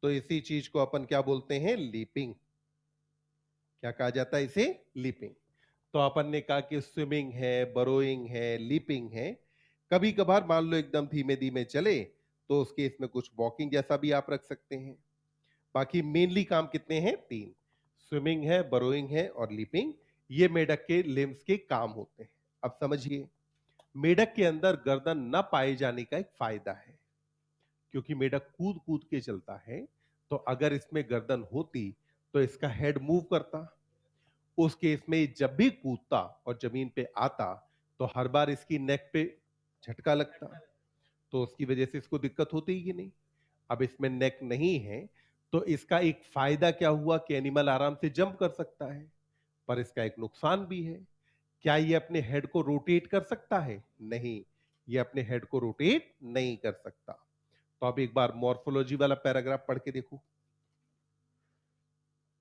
तो इसी चीज को अपन क्या बोलते हैं? लीपिंग। क्या कहा जाता है इसे? लीपिंग। तो अपन ने कहा कि स्विमिंग है, बरोइंग है, लीपिंग है। कभी कभार मान लो एकदम धीमे धीमे चले तो उस केस में कुछ वॉकिंग जैसा भी आप रख सकते हैं। बाकी मेनली काम कितने हैं? तीन। स्विमिंग है, बरोइंग है और लीपिंग। ये मेढक के लिम्स के काम होते हैं। अब समझिए, मेढक के अंदर गर्दन न पाए जाने का एक फायदा है। क्योंकि मेढक कूद कूद के चलता है, तो अगर इसमें गर्दन होती तो इसका हेड मूव करता। उस केस में जब भी कूदता और जमीन पे आता तो हर बार इसकी नेक पे झटका लगता, तो उसकी वजह से इसको दिक्कत होती ही कि नहीं। अब इसमें नेक नहीं है तो इसका एक फायदा क्या हुआ कि एनिमल आराम से जंप कर सकता है। पर इसका एक नुकसान भी है। क्या ये अपने हेड को रोटेट कर सकता है? नहीं, ये अपने हेड को रोटेट नहीं कर सकता। तो अब एक बार मॉर्फोलॉजी वाला पैराग्राफ पढ़ के देखो।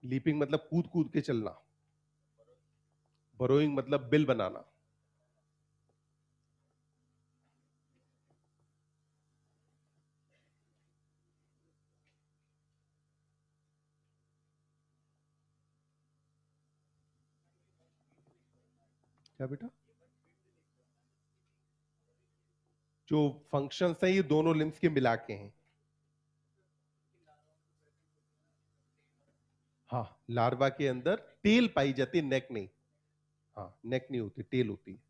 लीपिंग मतलब कूद कूद के चलना, बरोइंग मतलब बिल बनाना। क्या बेटा? जो फंक्शंस हैं ये दोनों लिम्स के मिला के हैं। हाँ, लार्वा के अंदर टेल पाई जाती है, नेक नहीं। हाँ, नेक नहीं होती, टेल होती है।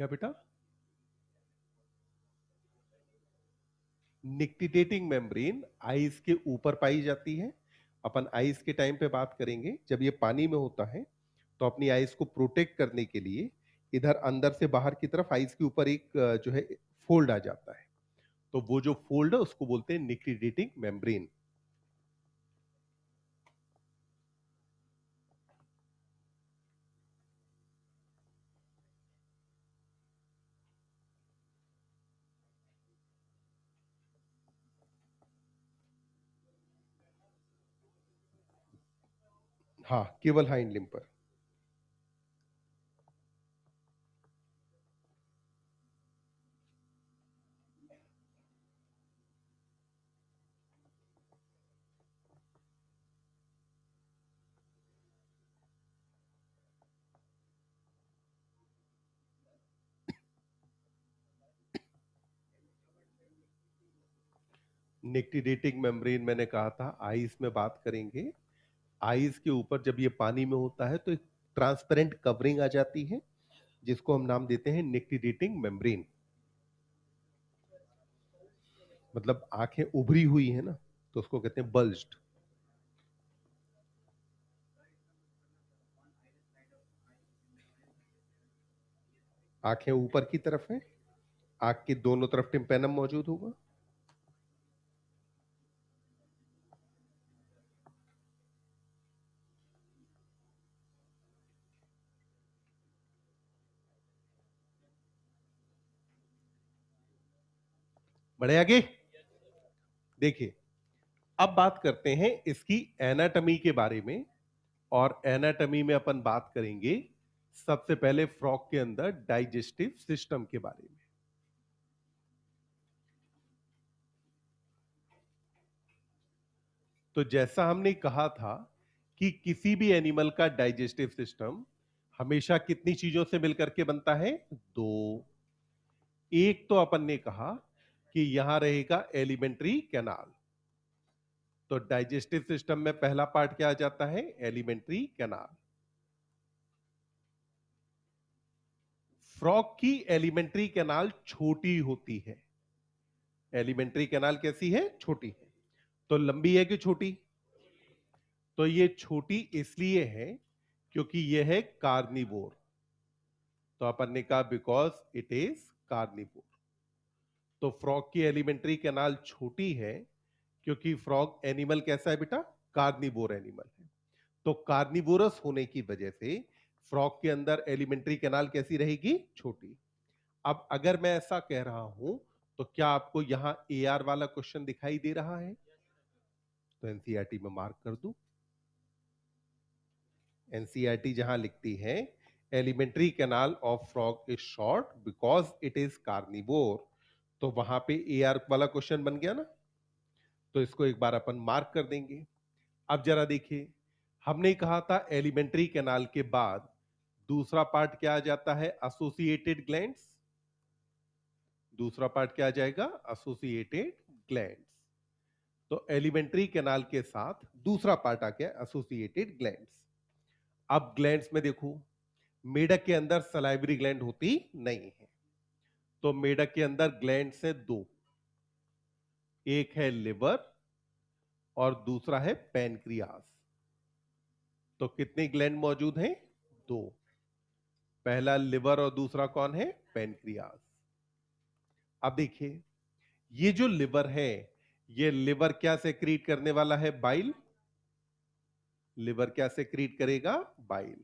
क्या बेटा? निक्टिडेटिंग मेम्ब्रेन आइस के ऊपर पाई जाती है। अपन आइस के टाइम पे बात करेंगे, जब ये पानी में होता है तो अपनी आइस को प्रोटेक्ट करने के लिए इधर अंदर से बाहर की तरफ आइस के ऊपर एक जो है फोल्ड आ जाता है। तो वो जो फोल्ड है उसको बोलते हैं निक्टिडेटिंग मेम्ब्रेन। हाँ, केवल हाइंड लिम्ब पर। निक्टिडेटिंग मेम्ब्रेन मैंने कहा था आइस में बात करेंगे। आइस के ऊपर जब ये पानी में होता है तो एक ट्रांसपेरेंट कवरिंग आ जाती है, जिसको हम नाम देते हैं निक्टिडेटिंग मेम्ब्रेन। मतलब आंखें उभरी हुई है ना, तो उसको कहते हैं बल्ज्ड। आंखें ऊपर की तरफ है, आंख की दोनों तरफ टिम्पेनम मौजूद होगा। बढ़े आगे। देखिए, अब बात करते हैं इसकी एनाटमी के बारे में। और एनाटमी में अपन बात करेंगे सबसे पहले फ्रॉग के अंदर डाइजेस्टिव सिस्टम के बारे में। तो जैसा हमने कहा था कि किसी भी एनिमल का डाइजेस्टिव सिस्टम हमेशा कितनी चीजों से मिलकर के बनता है? दो। एक तो अपन ने कहा कि यहां रहेगा एलिमेंट्री कैनाल। तो डाइजेस्टिव सिस्टम में पहला पार्ट क्या आ जाता है? Alimentary canal. फ्रॉग की एलिमेंट्री कैनाल छोटी होती है। एलिमेंट्री कैनाल कैसी है? छोटी है। तो लंबी है कि छोटी? तो ये छोटी इसलिए है क्योंकि यह है कार्निवोर। तो अपन ने कहा बिकॉज इट इज कार्निवोर। तो फ्रॉग की एलिमेंट्री कैनाल छोटी है क्योंकि फ्रॉग एनिमल कैसा है बेटा? कार्निवोर एनिमल है। तो कार्निवोरस होने की वजह से फ्रॉग के अंदर एलिमेंट्री कैनाल कैसी रहेगी? छोटी। अब अगर मैं ऐसा कह रहा हूं तो क्या आपको यहां एआर वाला क्वेश्चन दिखाई दे रहा है? तो एनसीईआरटी में मार्क कर दूं। एनसीईआरटी जहां लिखती है alimentary canal of frog is short because it is carnivore, तो वहां पे एआर वाला क्वेश्चन बन गया ना। तो इसको एक बार अपन मार्क कर देंगे। अब जरा देखिए, हमने कहा था एलिमेंट्री कैनाल के बाद दूसरा पार्ट क्या आ जाता है? Associated glands. दूसरा पार्ट क्या आ जाएगा? Associated glands. तो एलिमेंट्री कैनाल के साथ दूसरा पार्ट आ गया एसोसिएटेड ग्लैंड्स। अब ग्लैंड्स में देखो, मेढक के अंदर सलाइवरी ग्लैंड होती नहीं है। तो मेढक के अंदर ग्लैंड से दो, एक है लिवर और दूसरा है पैनक्रियास। तो कितने ग्लैंड मौजूद हैं? दो। पहला लिवर और दूसरा कौन है? पैनक्रियास। अब देखिए, ये जो लिवर है, ये लिवर क्या सेक्रीट करने वाला है? बाइल। लिवर क्या सेक्रीट करेगा? बाइल।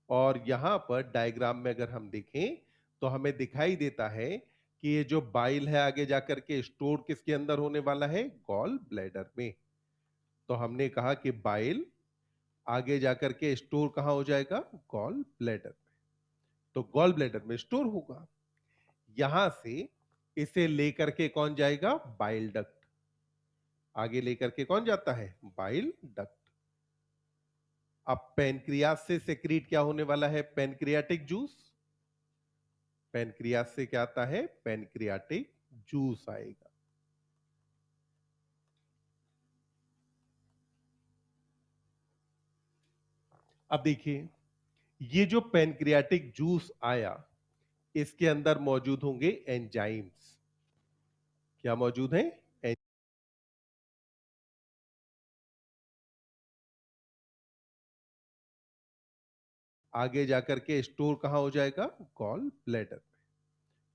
और यहां पर डायग्राम में अगर हम देखें तो हमें दिखाई देता है कि ये जो बाइल है आगे जाकर के स्टोर किसके अंदर होने वाला है? गॉल ब्लैडर में। तो हमने कहा कि बाइल आगे जाकर के स्टोर कहां हो जाएगा? गॉल ब्लैडर में। तो गॉल ब्लैडर में स्टोर होगा। यहां से इसे लेकर के कौन जाएगा? Bile duct. आगे लेकर के कौन जाता है? Bile duct. अब पैनक्रियास से सेक्रीट क्या होने वाला है? Pancreatic juice. पैनक्रियास से क्या आता है? पैनक्रियाटिक जूस आएगा। अब देखिए, ये जो पैनक्रियाटिक जूस आया, इसके अंदर मौजूद होंगे एंजाइम्स। क्या मौजूद हैं? आगे जाकर के स्टोर कहां हो जाएगा? गॉल ब्लैडर में।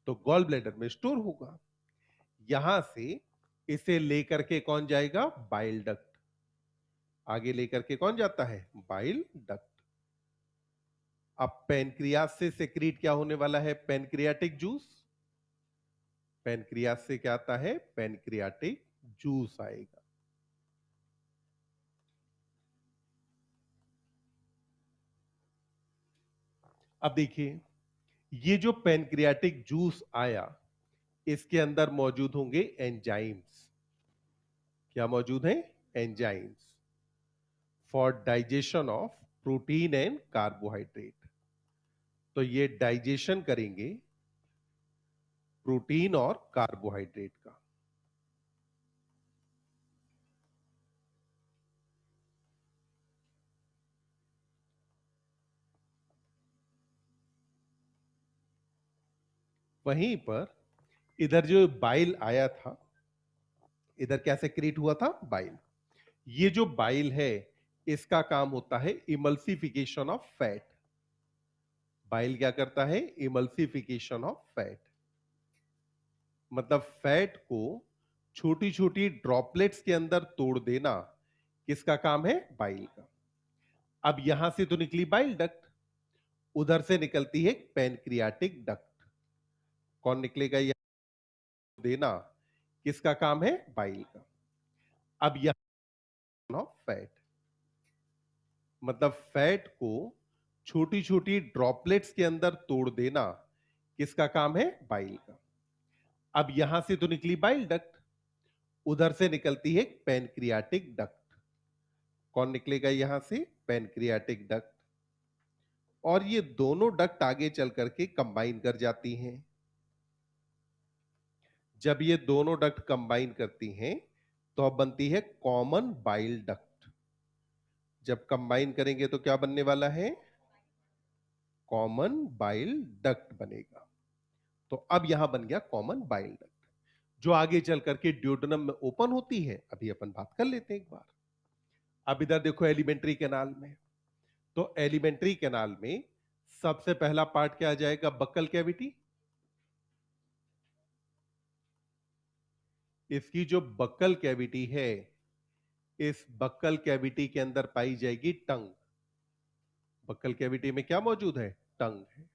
तो गॉल ब्लैडर में स्टोर होगा। यहां से इसे लेकर के कौन जाएगा? Bile duct. आगे लेकर के कौन जाता है? Bile duct. अब पैनक्रियास से सेक्रीट क्या होने वाला है? Pancreatic juice. पैनक्रियास से क्या आता है? पैनक्रियाटिक जूस आएगा। अब देखिए, ये जो पैनक्रियाटिक जूस आया, इसके अंदर मौजूद होंगे एंजाइम्स। क्या मौजूद हैं? Enzymes for digestion of protein and carbohydrate. तो ये डाइजेशन करेंगे प्रोटीन और कार्बोहाइड्रेट का। वहीं पर इधर जो बाइल आया था, इधर क्या सेक्रेट हुआ था? बाइल। ये जो बाइल है, इसका काम होता है इमल्सिफिकेशन ऑफ फैट। बाइल क्या करता है? Emulsification of fat. मतलब फैट को छोटी छोटी ड्रॉपलेट्स के अंदर तोड़ देना किसका काम है? बाइल का। अब यहां से तो निकली बाइल डक्ट, उधर से निकलती है पैनक्रियाटिक डक्ट। कौन निकलेगा? यह देना किसका काम है? बाइल का। अब यहां फैट, मतलब फैट को छोटी छोटी ड्रॉपलेट्स के अंदर तोड़ देना किसका काम है? बाइल का। अब यहां से तो निकली बाइल डक्ट, उधर से निकलती है पैनक्रियाटिक डक्ट। कौन निकलेगा यहां से? Pancreatic duct. और ये दोनों डक्ट आगे चल करके कंबाइन कर जाती हैं। जब ये दोनों डक्ट कंबाइन करती हैं, तो अब बनती है कॉमन बाइल डक्ट। जब कंबाइन करेंगे तो क्या बनने वाला है? कॉमन बाइल डक्ट बनेगा। तो अब यहां बन गया कॉमन बाइल डक्ट, जो आगे चल करके ड्यूोडेनम में ओपन होती है। अभी अपन बात कर लेते हैं एक बार। अब इधर देखो एलिमेंट्री कैनाल में, तो एलिमेंट्री कैनाल में सबसे पहला पार्ट क्या आ जाएगा? Buccal cavity. इसकी जो बक्कल कैविटी है, इस बक्कल कैविटी के अंदर पाई जाएगी टंग। बक्कल कैविटी में क्या मौजूद है? टंग है।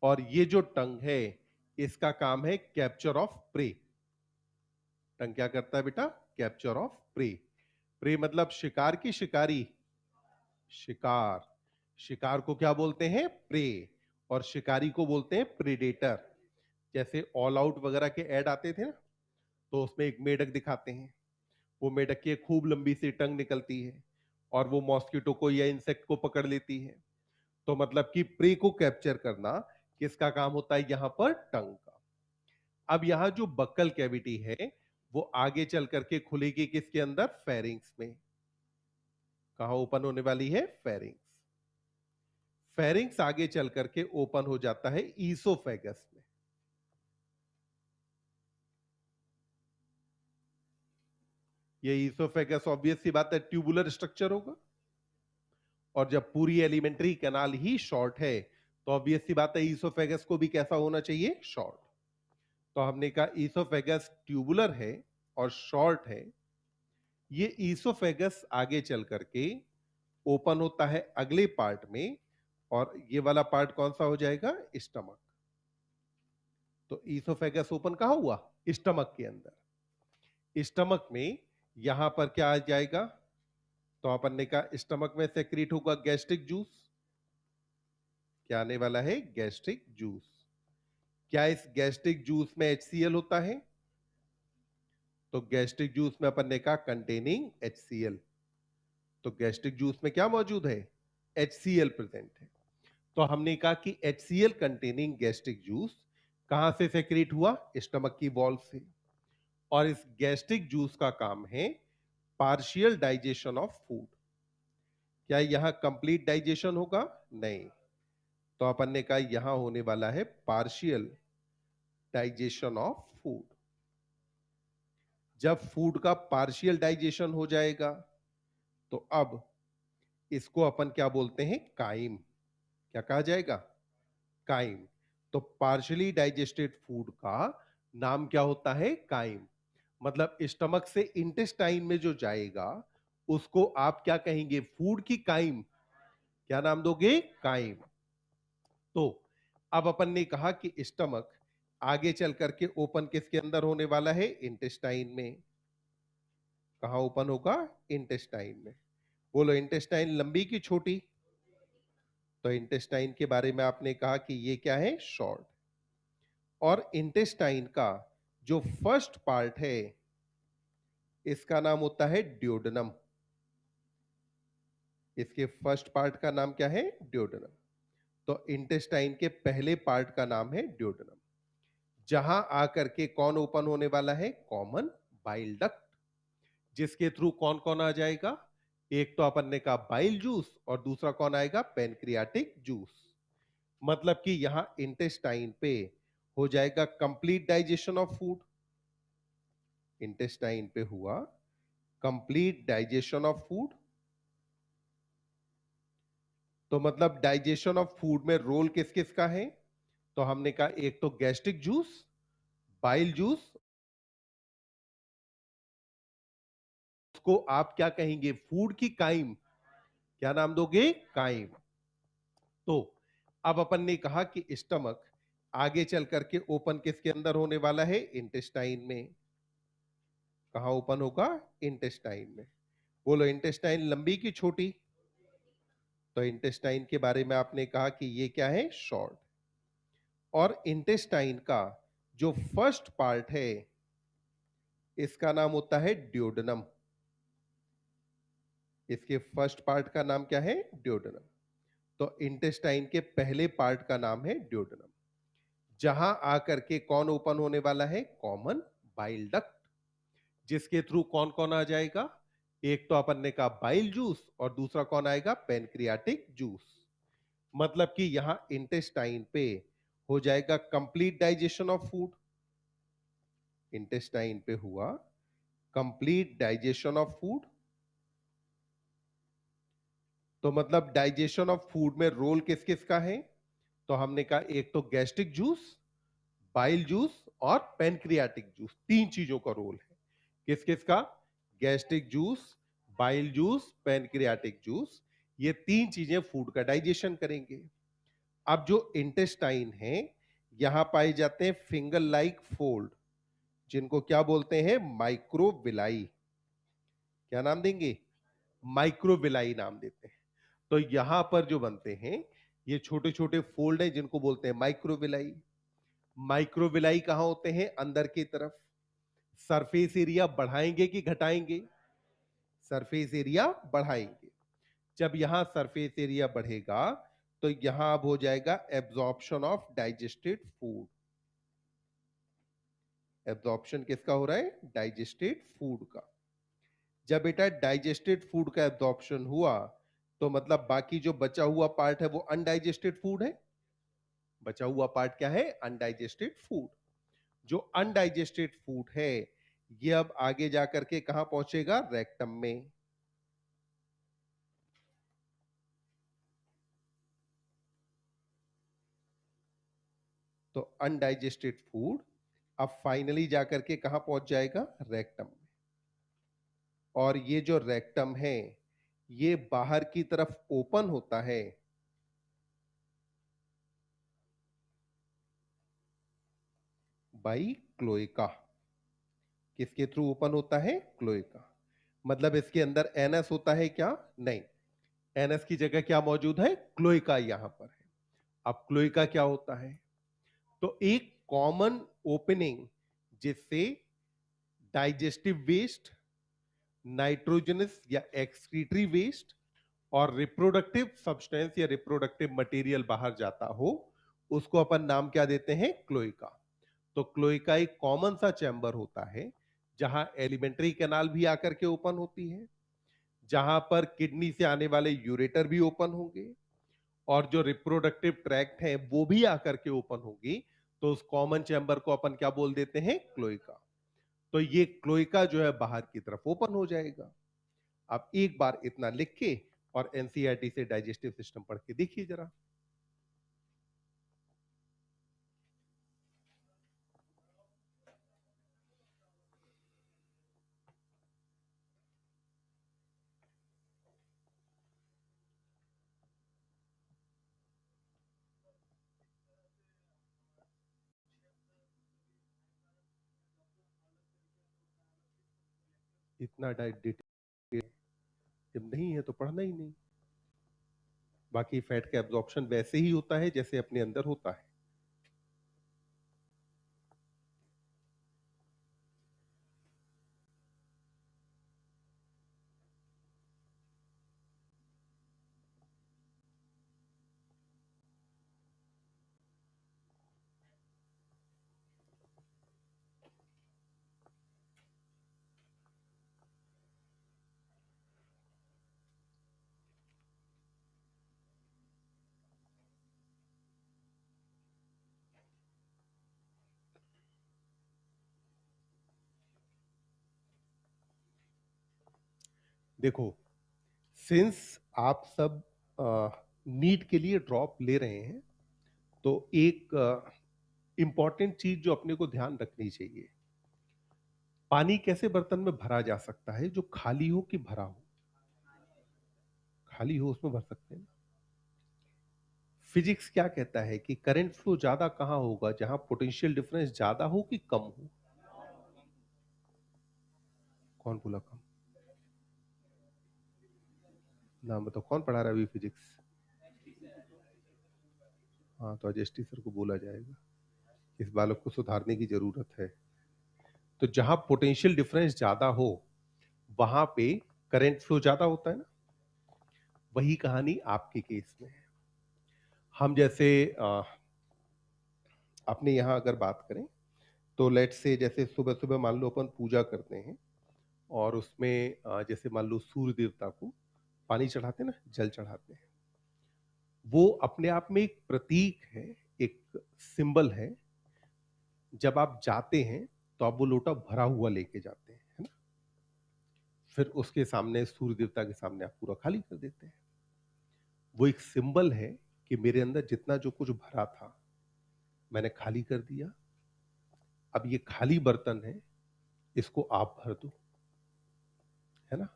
और ये जो टंग है, इसका काम है कैप्चर ऑफ प्रे। टंग क्या करता है बेटा? Capture of pray. प्रे मतलब शिकार की शिकारी? शिकार। शिकार को क्या बोलते हैं? प्रे। और शिकारी को बोलते हैं प्रेडेटर। जैसे ऑल आउट वगैरह के ऐड आते थे ना, तो उसमें एक मेढक दिखाते हैं। वो मेढक की एक खूब लंबी सी टंग निकलती है, और वो मॉस्किटो को या इंसेक्ट को पकड़ लेती है। तो मतलब कि प्रे को कैप्चर करना किसका काम होता है? यहां पर टंग का। अब यहां जो बक्कल कैविटी है, वो आगे चल करके खुलेगी किसके अंदर? फेरिंग्स में। कहां ओपन होने वाली है? फेरिंग्स। फेरिंग्स आगे चल करके ओपन हो जाता है ईसोफेगस में। ये ईसोफेगस ऑब्वियस सी बात है ट्यूबुलर स्ट्रक्चर होगा, और जब पूरी एलिमेंट्री कैनाल ही शॉर्ट है, तो ऑब्वियस सी बात है ईसोफेगस को भी कैसा होना चाहिए? शॉर्ट। तो हमने कहा ईसोफेगस ट्यूबुलर है और शॉर्ट है। ये ईसोफेगस आगे चल करके ओपन होता है अगले पार्ट में, और ये वाला पार्ट कौन सा हो जाएगा? स्टमक। तो ईसोफेगस ओपन कहां हुआ? स्टमक के अंदर। स्टमक में यहां पर क्या आ जाएगा? तो अपन ने कहा स्टमक में सेक्रेट होगा गैस्ट्रिक जूस। क्या आने वाला है? Gastric juice. क्या इस गैस्ट्रिक जूस में HCl होता है? तो गैस्ट्रिक जूस में अपन ने कहा कंटेनिंग HCl। तो गैस्ट्रिक जूस में क्या मौजूद है? HCl प्रेजेंट है। तो हमने कहा कि HCl कंटेनिंग गैस्ट्रिक जूस कहां से सेक्रेट हुआ? स्टमक की वॉल से। और इस गैस्ट्रिक जूस का काम है पार्शियल डाइजेशन ऑफ फूड। क्या यहां कंप्लीट डाइजेशन होगा? नहीं। तो अपन ने कहा यहां होने वाला है पार्शियल डाइजेशन ऑफ फूड। जब फूड का पार्शियल डाइजेशन हो जाएगा तो अब इसको अपन क्या बोलते हैं, काइम। क्या कहा जाएगा, काइम। तो पार्शियली डाइजेस्टेड फूड का नाम क्या होता है, काइम। मतलब स्टमक से इंटेस्टाइन में जो जाएगा उसको आप क्या कहेंगे, फूड की काइम। क्या नाम दोगे, काइम। तो अब अपन ने कहा कि स्टमक आगे चल करके ओपन किसके अंदर होने वाला है, इंटेस्टाइन में। कहां ओपन होगा, इंटेस्टाइन में। बोलो इंटेस्टाइन लंबी की छोटी। तो इंटेस्टाइन के बारे में आपने कहा कि ये क्या है, शॉर्ट। और इंटेस्टाइन का जो फर्स्ट पार्ट है इसका नाम होता है ड्यूडेनम। इसके फर्स्ट पार्ट का नाम क्या है, ड्यूडेनम। तो इंटेस्टाइन के पहले पार्ट का नाम है ड्यूडेनम, जहां आकर के कौन ओपन होने वाला है, कॉमन बाइल डक्ट। जिसके थ्रू कौन कौन आ जाएगा, एक तो अपन ने कहा बाइल जूस और दूसरा कौन आएगा, पेनक्रियाटिक जूस। मतलब कि यहां इंटेस्टाइन पे हो जाएगा complete digestion of food. Intestine पे हुआ कंप्लीट डाइजेशन ऑफ फूड। तो मतलब डाइजेशन ऑफ फूड में रोल किस किस का है, तो हमने कहा एक तो गैस्ट्रिक जूस, बाइल जूस, उसको आप क्या कहेंगे, फूड की काइम। क्या नाम दोगे, काइम। तो अब अपन ने कहा कि स्टमक आगे चल करके ओपन किसके अंदर होने वाला है, इंटेस्टाइन में। कहां ओपन होगा, इंटेस्टाइन में। बोलो इंटेस्टाइन लंबी की छोटी। तो इंटेस्टाइन के बारे में आपने कहा कि ये क्या है, शॉर्ट। और इंटेस्टाइन का जो फर्स्ट पार्ट है इसका नाम होता है ड्यूडेनम। इसके फर्स्ट पार्ट का नाम क्या है, ड्यूडेनम। तो इंटेस्टाइन के पहले पार्ट का नाम है ड्यूडेनम, जहां आकर के कौन ओपन होने वाला है, कॉमन बाइल डक्ट। जिसके थ्रू कौन कौन आ जाएगा, एक तो अपन ने कहा बाइल जूस और दूसरा कौन आएगा, पेनक्रियाटिक जूस। मतलब कि यहां इंटेस्टाइन पे हो जाएगा complete digestion of food. Intestine पे हुआ कंप्लीट डाइजेशन ऑफ फूड। तो मतलब डाइजेशन ऑफ फूड में रोल किस किस का है, तो हमने कहा एक तो गैस्ट्रिक जूस, बाइल जूस और पेनक्रियाटिक जूस, तीन चीजों का रोल है। किस किस का, gastric juice, bile juice, pancreatic juice. ये तीन चीजें फूड का डाइजेशन करेंगे। अब जो इंटेस्टाइन है यहां पाए जाते हैं फिंगर लाइक फोल्ड, जिनको क्या बोलते हैं, माइक्रोविलाई। क्या नाम देंगे, माइक्रोविलाई नाम देते हैं। तो यहां पर जो बनते हैं ये छोटे छोटे फोल्ड हैं जिनको बोलते हैं माइक्रोविलाई। माइक्रोविलाई कहां होते हैं, अंदर की तरफ। सरफेस एरिया बढ़ाएंगे कि घटाएंगे, सरफेस एरिया बढ़ाएंगे। जब यहां सरफेस एरिया बढ़ेगा तो यहां अब हो जाएगा absorption of digested food. Absorption किसका हो रहा है, डाइजेस्टेड फूड का। जब बेटा डाइजेस्टेड फूड का एब्जॉर्प्शन हुआ तो मतलब बाकी जो बचा हुआ पार्ट है वो अनडाइजेस्टेड फूड है। बचा हुआ पार्ट क्या है, अनडाइजेस्टेड फूड। जो अनडाइजेस्टेड फूड है ये अब आगे जाकर के कहां पहुंचेगा, रेक्टम में। तो अनडाइजेस्टेड फूड अब फाइनली जाकर के कहां पहुंच जाएगा, रेक्टम में। और ये जो रेक्टम है ये बाहर की तरफ ओपन होता है बाई क्लोएका। किसके थ्रू ओपन होता है, क्लोएका। मतलब इसके अंदर एनएस होता है क्या, नहीं। एनएस की जगह क्या मौजूद है, क्लोएका यहां पर है। अब क्लोएका क्या होता है, तो एक कॉमन ओपनिंग जिससे डाइजेस्टिव वेस्ट, नाइट्रोजनस या एक्सक्रीटरी वेस्ट और रिप्रोडक्टिव सब्सटेंस या रिप्रोडक्टिव मटेरियल बाहर जाता हो, उसको अपन नाम क्या देते हैं, क्लोएका। तो क्लोएका एक कॉमन सा चैम्बर होता है जहां एलिमेंट्री कैनाल भी आकर के ओपन होती है, जहां पर किडनी से आने वाले यूरेटर भी ओपन होंगे और जो रिप्रोडक्टिव ट्रैक्ट है वो भी आकर के ओपन होगी, तो उस कॉमन चैम्बर को अपन क्या बोल देते हैं? क्लोइका। तो ये क्लोइका जो है बाहर की तरफ ओपन हो जाएगा। आप एक बार इतना लिख के और एनसीईआरटी से डाइजेस्टिव सिस्टम पढ़ के देखिए जरा। इतना डिटेल जब नहीं है तो पढ़ना ही नहीं। बाकी फैट का एब्जॉर्प्शन वैसे ही होता है जैसे अपने अंदर होता है। देखो, सिंस आप सब नीट के लिए ड्रॉप ले रहे हैं, तो एक इंपॉर्टेंट चीज जो अपने को ध्यान रखनी चाहिए, पानी कैसे बर्तन में भरा जा सकता है? जो खाली हो कि भरा हो? खाली हो उसमें भर सकते हैं। फिजिक्स क्या कहता है कि करंट फ्लो ज्यादा कहां होगा? जहां पोटेंशियल डिफरेंस ज्यादा हो कि कम हो? कौन बोला कम? नाम बताओ, कौन पढ़ा रहा है अभी फिजिक्स? हाँ, तो अजय सर को बोला जाएगा, इस बालक को सुधारने की जरूरत है। तो जहां पोटेंशियल डिफरेंस ज्यादा हो वहां पे करंट फ्लो ज्यादा होता है ना। वही कहानी आपके केस में है। हम जैसे अपने यहां अगर बात करें, तो लेट से जैसे सुबह सुबह मान लो अपन पूजा करते हैं, और उसमें जैसे मान लो सूर्य देवता को पानी चढ़ाते हैं ना, जल चढ़ाते हैं। वो अपने आप में एक प्रतीक है, एक सिंबल है। जब आप जाते हैं तो आप वो लोटा भरा हुआ लेके जाते हैं, है ना? फिर उसके सामने, सूर्य देवता के सामने आप पूरा खाली कर देते हैं। वो एक सिंबल है कि मेरे अंदर जितना जो कुछ भरा था मैंने खाली कर दिया। अब ये खाली बर्तन है, इसको आप भर दो, है ना?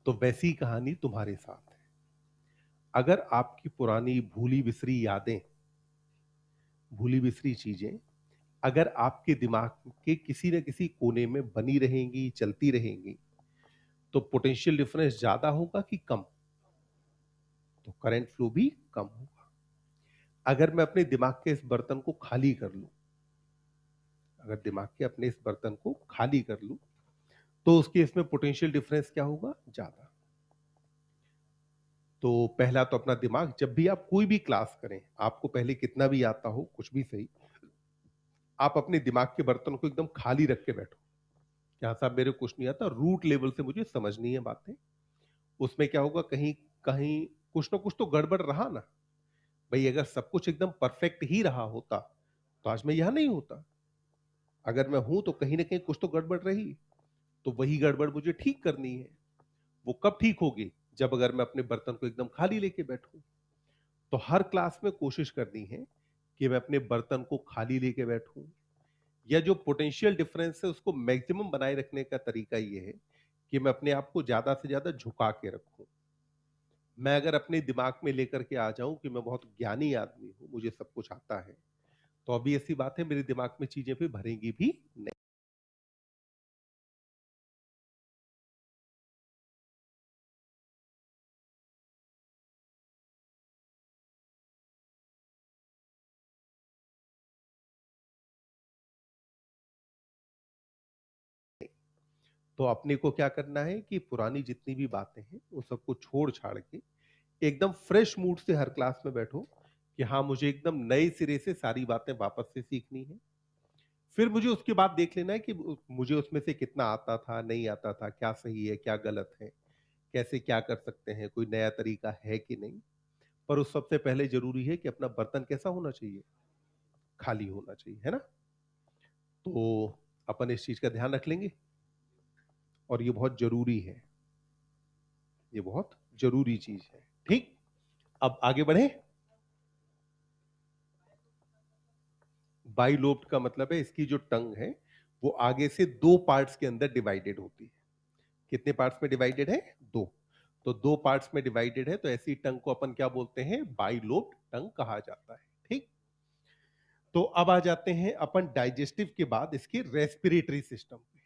तो वैसी कहानी तुम्हारे साथ है। अगर आपकी पुरानी भूली बिसरी यादें, भूली बिसरी चीजें अगर आपके दिमाग के किसी न किसी कोने में बनी रहेंगी, चलती रहेंगी, तो पोटेंशियल डिफरेंस ज्यादा होगा कि कम? तो करंट फ्लो भी कम होगा। अगर मैं अपने दिमाग के इस बर्तन को खाली कर लूं, अगर दिमाग के अपने इस बर्तन को खाली कर लूं, तो उस केस में पोटेंशियल डिफरेंस क्या होगा? ज्यादा। तो पहला तो अपना दिमाग, जब भी आप कोई भी क्लास करें, आपको पहले कितना भी आता हो, कुछ भी सही, आप अपने दिमाग के बर्तन को एकदम खाली रख के बैठो। क्या साहब मेरे को कुछ नहीं आता, रूट लेवल से मुझे समझनी है बातें। उसमें क्या होगा, कहीं कहीं कुछ ना कुछ तो गड़बड़ रहा ना। भाई अगर सब कुछ एकदम परफेक्ट ही रहा होता तो आज मैं यहां नहीं होता। अगर मैं हूं तो कहीं ना कहीं कुछ तो गड़बड़ रही, तो वही गड़बड़ मुझे ठीक करनी है। वो कब ठीक होगी? जब अगर मैं अपने बर्तन को एकदम खाली लेके बैठूं। तो हर क्लास में कोशिश करनी है कि मैं अपने बर्तन को खाली लेके बैठूं, या जो पोटेंशियल डिफरेंस है उसको मैक्सिमम बनाए रखने का तरीका ये है कि मैं अपने आप को ज्यादा से ज्यादा झुका के रखूं। मैं अगर अपने दिमाग में लेकर के आ जाऊं कि मैं बहुत ज्ञानी आदमी हूं, मुझे सब कुछ आता है, तो अभी ऐसी बात है मेरे दिमाग में चीजें भी भरेंगी भी नहीं। तो अपने को क्या करना है कि पुरानी जितनी भी बातें हैं वो सबको छोड़ छाड़ के एकदम फ्रेश मूड से हर क्लास में बैठो कि हाँ, मुझे एकदम नए सिरे से सारी बातें वापस से सीखनी है। फिर मुझे उसके बाद देख लेना है कि मुझे उसमें से कितना आता था, नहीं आता था, क्या सही है, क्या गलत है, कैसे क्या कर सकते हैं, कोई नया तरीका है कि नहीं। पर उस सबसे पहले जरूरी है कि अपना बर्तन कैसा होना चाहिए, खाली होना चाहिए, है ना। तो अपन इस चीज का ध्यान रख लेंगे और ये बहुत जरूरी है, ये बहुत जरूरी चीज है। ठीक, अब आगे बढ़े। बाइलोब्ड का मतलब है इसकी जो टंग है वो आगे से दो पार्ट्स के अंदर डिवाइडेड होती है। कितने पार्ट्स में डिवाइडेड है, दो। तो दो पार्ट्स में डिवाइडेड है तो ऐसी टंग को अपन क्या बोलते हैं, बाइलोब्ड टंग कहा जाता है। ठीक, तो अब आ जाते हैं अपन डाइजेस्टिव के बाद इसके रेस्पिरेटरी सिस्टम पे।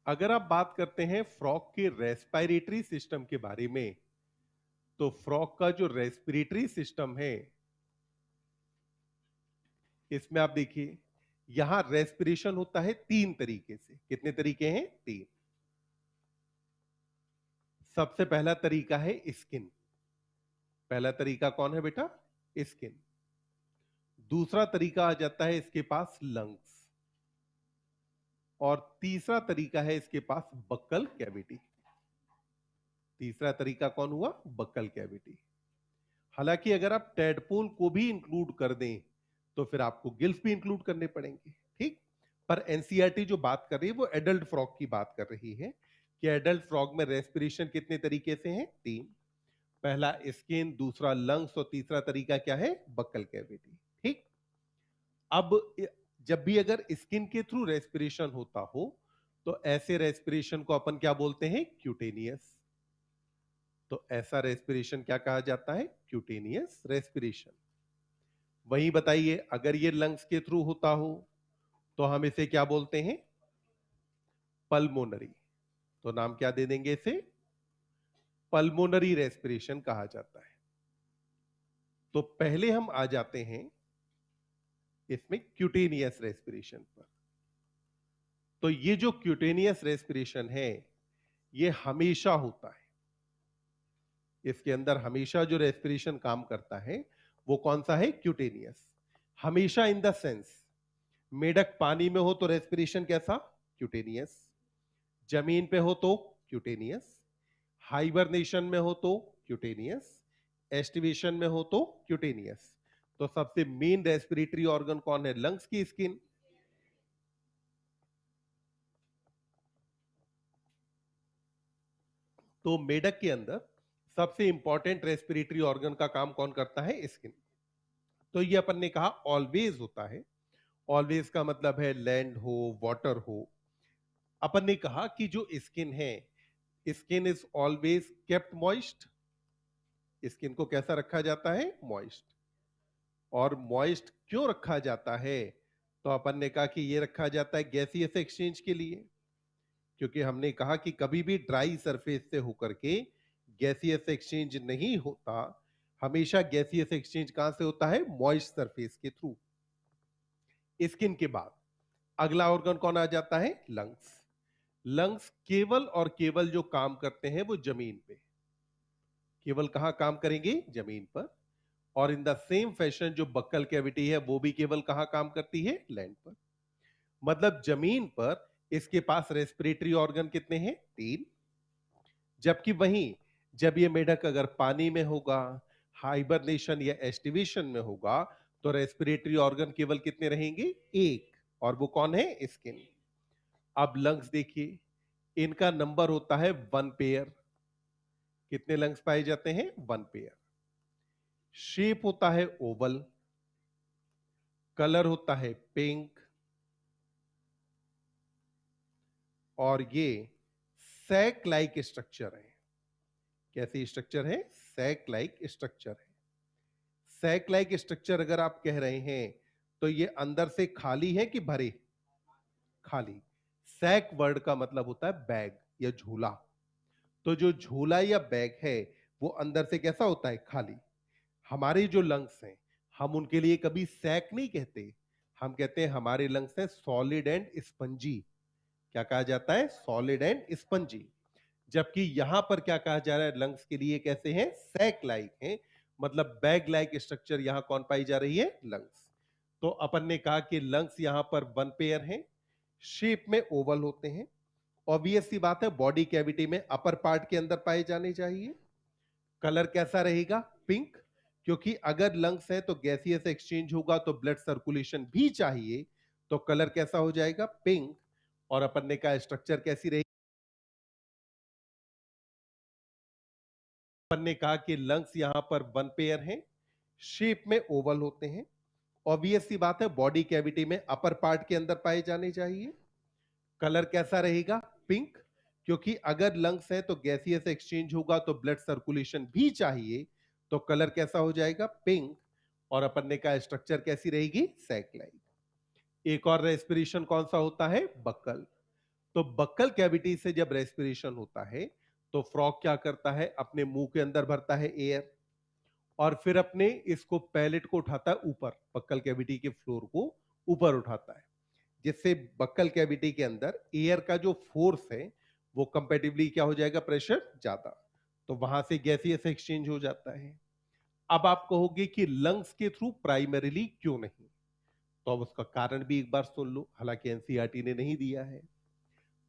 अगर आप बात करते हैं फ्रॉग के रेस्पिरेटरी सिस्टम के बारे में, तो फ्रॉग का जो रेस्पिरेटरी सिस्टम है इसमें आप देखिए यहां रेस्पिरेशन होता है तीन तरीके से। कितने तरीके हैं, तीन। सबसे पहला तरीका है स्किन। पहला तरीका कौन है बेटा, स्किन। दूसरा तरीका आ जाता है इसके पास लंग्स, और तीसरा तरीका है इसके पास बक्कल कैविटी। तीसरा तरीका कौन हुआ, बक्कल कैविटी। हालांकि अगर आप टेडपोल को भी इंक्लूड कर दें तो फिर आपको गिल्स भी इंक्लूड करने पड़ेंगे। ठीक, पर एनसीईआरटी जो बात कर रही है वो एडल्ट फ्रॉग की बात कर रही है कि एडल्ट फ्रॉग में रेस्पिरेशन कितने तरीके से हैं, तीन। पहला स्किन, दूसरा लंग्स और तीसरा तरीका क्या है, बक्कल कैविटी। ठीक, अब जब भी अगर स्किन के थ्रू रेस्पिरेशन होता हो तो ऐसे रेस्पिरेशन को अपन क्या बोलते हैं, क्यूटेनियस। तो ऐसा रेस्पिरेशन क्या कहा जाता है, क्यूटेनियस रेस्पिरेशन। वहीं बताइए अगर ये लंग्स के थ्रू होता हो तो हम इसे क्या बोलते हैं, पल्मोनरी। तो नाम क्या दे देंगे इसे, पल्मोनरी रेस्पिरेशन कहा जाता है। तो पहले हम आ जाते हैं इसमें क्यूटेनियस रेस्पिरेशन पर। तो ये जो क्यूटेनियस रेस्पिरेशन है ये हमेशा होता है, इसके अंदर हमेशा जो रेस्पिरेशन काम करता है वो कौन सा है, क्यूटेनियस। हमेशा इन द सेंस, मेढक पानी में हो तो रेस्पिरेशन कैसा, क्यूटेनियस। जमीन पे हो तो क्यूटेनियस, हाइबरनेशन में हो तो क्यूटेनियस, एस्टिवेशन में हो तो क्यूटेनियस। तो सबसे मेन रेस्पिरेटरी ऑर्गन कौन है, लंग्स की स्किन। तो मेढक के अंदर सबसे इंपॉर्टेंट रेस्पिरेटरी ऑर्गन का काम कौन करता है, स्किन। तो ये अपन ने कहा ऑलवेज होता है। ऑलवेज का मतलब है लैंड हो, वाटर हो। अपन ने कहा कि जो स्किन है, skin is always kept moist. Skin को कैसा रखा जाता है, मॉइस्ट। और मॉइस्ट क्यों रखा जाता है, तो अपन ने कहा कि ये रखा जाता है गैसियस एक्सचेंज के लिए। क्योंकि हमने कहा कि कभी भी ड्राई सरफेस से होकर के गैसियस एक्सचेंज नहीं होता, हमेशा गैसियस एक्सचेंज कहां से होता है, मॉइस्ट सरफेस के थ्रू। स्किन के बाद अगला ऑर्गन कौन आ जाता है, लंग्स। लंग्स केवल और केवल जो काम करते हैं वो जमीन पे, केवल कहां काम करेंगे, जमीन पर। और इन द सेम फैशन जो बक्कल कैविटी है वो भी केवल कहां काम करती है, लैंड पर। मतलब जमीन पर इसके पास रेस्पिरेटरी ऑर्गन कितने हैं, तीन। जबकि वहीं जब ये मेढक अगर पानी में होगा, हाइबरनेशन या एस्टिवेशन में होगा, तो रेस्पिरेटरी ऑर्गन केवल कितने रहेंगे, एक। और वो कौन है, स्किन। अब लंग्स देखिए, इनका नंबर होता है वन पेयर। कितने लंग्स पाए जाते हैं, वन पेयर। शेप होता है ओवल, कलर होता है पिंक, और ये सैक लाइक स्ट्रक्चर है। कैसी स्ट्रक्चर है, सैक लाइक स्ट्रक्चर है। सैक लाइक स्ट्रक्चर अगर आप कह रहे हैं तो ये अंदर से खाली है कि भरे, खाली। सैक वर्ड का मतलब होता है बैग या झोला। तो जो झोला या बैग है वो अंदर से कैसा होता है, खाली। हमारे जो लंग्स हैं हम उनके लिए कभी सैक नहीं कहते, हम कहते हैं हमारे लंग्स हैं सॉलिड एंड स्पंजी। क्या कहा जाता है, सॉलिड एंड स्पंजी। जबकि यहां पर क्या कहा जा रहा है, लंग्स के लिए कैसे हैं, सैक लाइक हैं। मतलब बैग लाइक स्ट्रक्चर यहां कौन पाई जा रही है, लंग्स। तो अपन ने कहा कि लंग्स यहां पर वन पेयर हैं, शेप में ओवल होते हैं, ऑब्वियस सी बात है, बॉडी कैविटी में अपर पार्ट के अंदर पाए जाने चाहिए। कलर कैसा रहेगा? पिंक, क्योंकि अगर लंग्स है तो गैसियस एक्सचेंज होगा तो ब्लड सर्कुलेशन भी चाहिए, तो कलर कैसा हो जाएगा? पिंक। और अपन ने कहा स्ट्रक्चर कैसी रहेगी? अपन ने कहा कि लंग्स यहां पर वन पेयर हैं, शेप में ओवल होते हैं। ऑब्वियस सी बात है, बॉडी कैविटी में अपर पार्ट के अंदर पाए जाने चाहिए। कलर कैसा रहेगा? पिंक, क्योंकि अगर लंग्स है तो गैसियस एक्सचेंज होगा तो ब्लड सर्कुलेशन भी चाहिए, तो कलर कैसा हो जाएगा? पिंक। और अपन ने कहा स्ट्रक्चर कैसी रहेगी? Sac like. एक और रेस्पिरेशन कौन सा होता है? बक्कल। तो बक्कल कैविटी से जब रेस्पिरेशन होता है तो फ्रॉग क्या करता है? अपने मुंह के अंदर भरता है एयर, और फिर अपने इसको पैलेट को उठाता है ऊपर, बक्कल कैविटी के फ्लोर को ऊपर उठाता है, जिससे बक्कल कैविटी के अंदर एयर का जो फोर्स है वो कंपैरेटिवली क्या हो जाएगा? प्रेशर ज्यादा, तो वहां से गैसियस एक्सचेंज हो जाता है। अब आप कहोगे कि लंग्स के थ्रू प्राइमरीली क्यों नहीं? तो अब उसका कारण भी एक बार सुन लो, हालांकि एनसीईआरटी ने नहीं दिया है।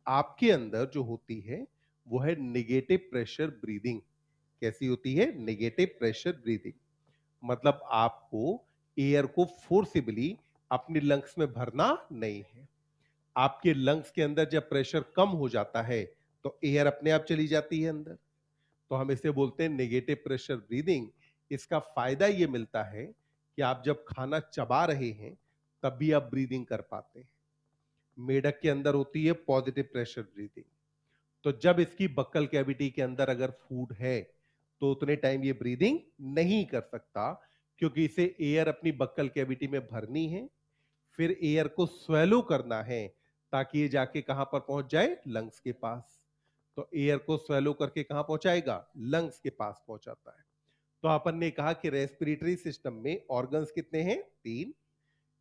आपके अंदर जो होती है वो है निगेटिव प्रेशर ब्रीदिंग। कैसी होती है? Negative pressure breathing. मतलब आपको एयर को फोर्सिबली अपनी लंग्स में भरना नहीं है। आपके लंग्स के अंदर जब प्रेशर कम हो जाता है तो एयर अपने आप चली जाती है अंदर, तो हम इसे बोलते हैं नेगेटिव प्रेशर ब्रीदिंग। इसका फायदा यह मिलता है कि आप जब खाना चबा रहे हैं तब भी आप ब्रीदिंग कर पाते हैं। मेढक के अंदर होती है पॉजिटिव प्रेशर ब्रीदिंग, तो जब इसकी बक्कल कैविटी के अंदर अगर फूड है तो उतने टाइम ये ब्रीदिंग नहीं कर सकता, क्योंकि इसे एयर अपनी बक्कल कैविटी में भरनी है, फिर एयर को स्वेलो करना है ताकि ये जाके कहां पर पहुंच जाए? लंग्स के पास। तो एयर को स्वेलो करके कहां पहुंचाएगा? लंग्स के पास पहुंचाता है। तो अपन ने कहा कि रेस्पिरेटरी सिस्टम में ऑर्गन्स कितने हैं? 3।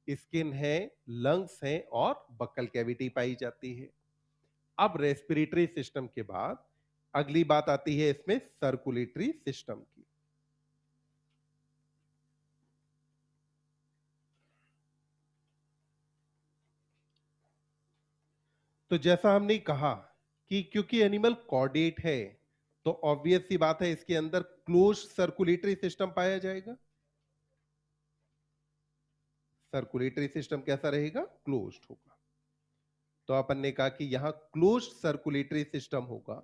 स्किन है, लंग्स हैं और बक्कल कैविटी पाई जाती है। अब रेस्पिरेटरी सिस्टम के बाद अगली बात आती है इसमें सर्कुलेटरी सिस्टम की। तो जैसा हमने कहा कि क्योंकि एनिमल कॉर्डेट है तो ऑब्वियस सी बात है इसके अंदर क्लोज सर्कुलेटरी सिस्टम पाया जाएगा। सर्कुलेटरी सिस्टम कैसा रहेगा? क्लोज्ड होगा। तो अपन ने कहा कि यहां क्लोज्ड सर्कुलेटरी सिस्टम होगा,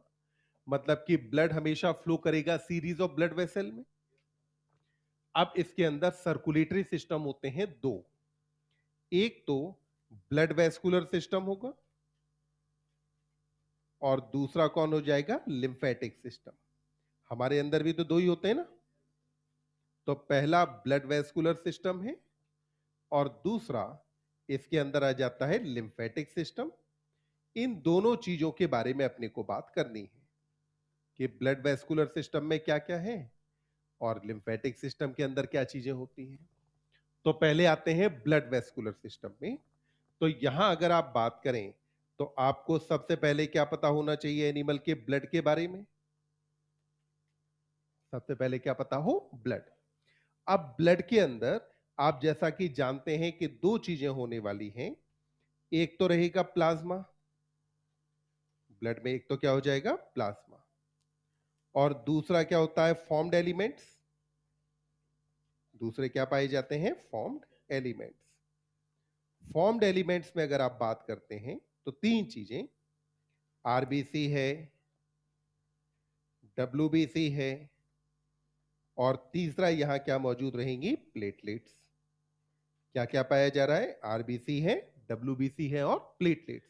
मतलब कि ब्लड हमेशा फ्लो करेगा सीरीज ऑफ ब्लड वेसल में। अब इसके अंदर सर्कुलेटरी सिस्टम होते हैं दो, एक तो ब्लड वेस्कुलर सिस्टम होगा और दूसरा कौन हो जाएगा? Lymphatic system. हमारे अंदर भी तो दो ही होते हैं ना। तो पहला ब्लड वेस्कुलर सिस्टम है और दूसरा इसके अंदर आ जाता है लिम्फेटिक सिस्टम। इन दोनों चीजों के बारे में अपने को बात करनी है कि ब्लड वेस्कुलर सिस्टम में क्या क्या है और लिम्फेटिक सिस्टम के अंदर क्या चीजें होती हैं। तो पहले आते हैं ब्लड वेस्कुलर सिस्टम में। तो यहां अगर आप बात करें तो आपको सबसे पहले क्या पता होना चाहिए एनिमल के ब्लड के बारे में? सबसे पहले क्या पता हो? ब्लड। अब ब्लड के अंदर आप जैसा कि जानते हैं कि दो चीजें होने वाली हैं, एक तो रहेगा प्लाज्मा, ब्लड में एक तो क्या हो जाएगा? प्लाज्मा। और दूसरा क्या होता है? Formed elements. दूसरे क्या पाए जाते हैं? Formed elements. फॉर्म्ड एलिमेंट्स में अगर आप बात करते हैं तो तीन चीजें, आरबीसी है, डब्ल्यूबीसी है और तीसरा यहां क्या मौजूद रहेंगी? प्लेटलेट्स। क्या क्या पाया जा रहा है? आरबीसी है, डब्ल्यूबीसी है और प्लेटलेट्स।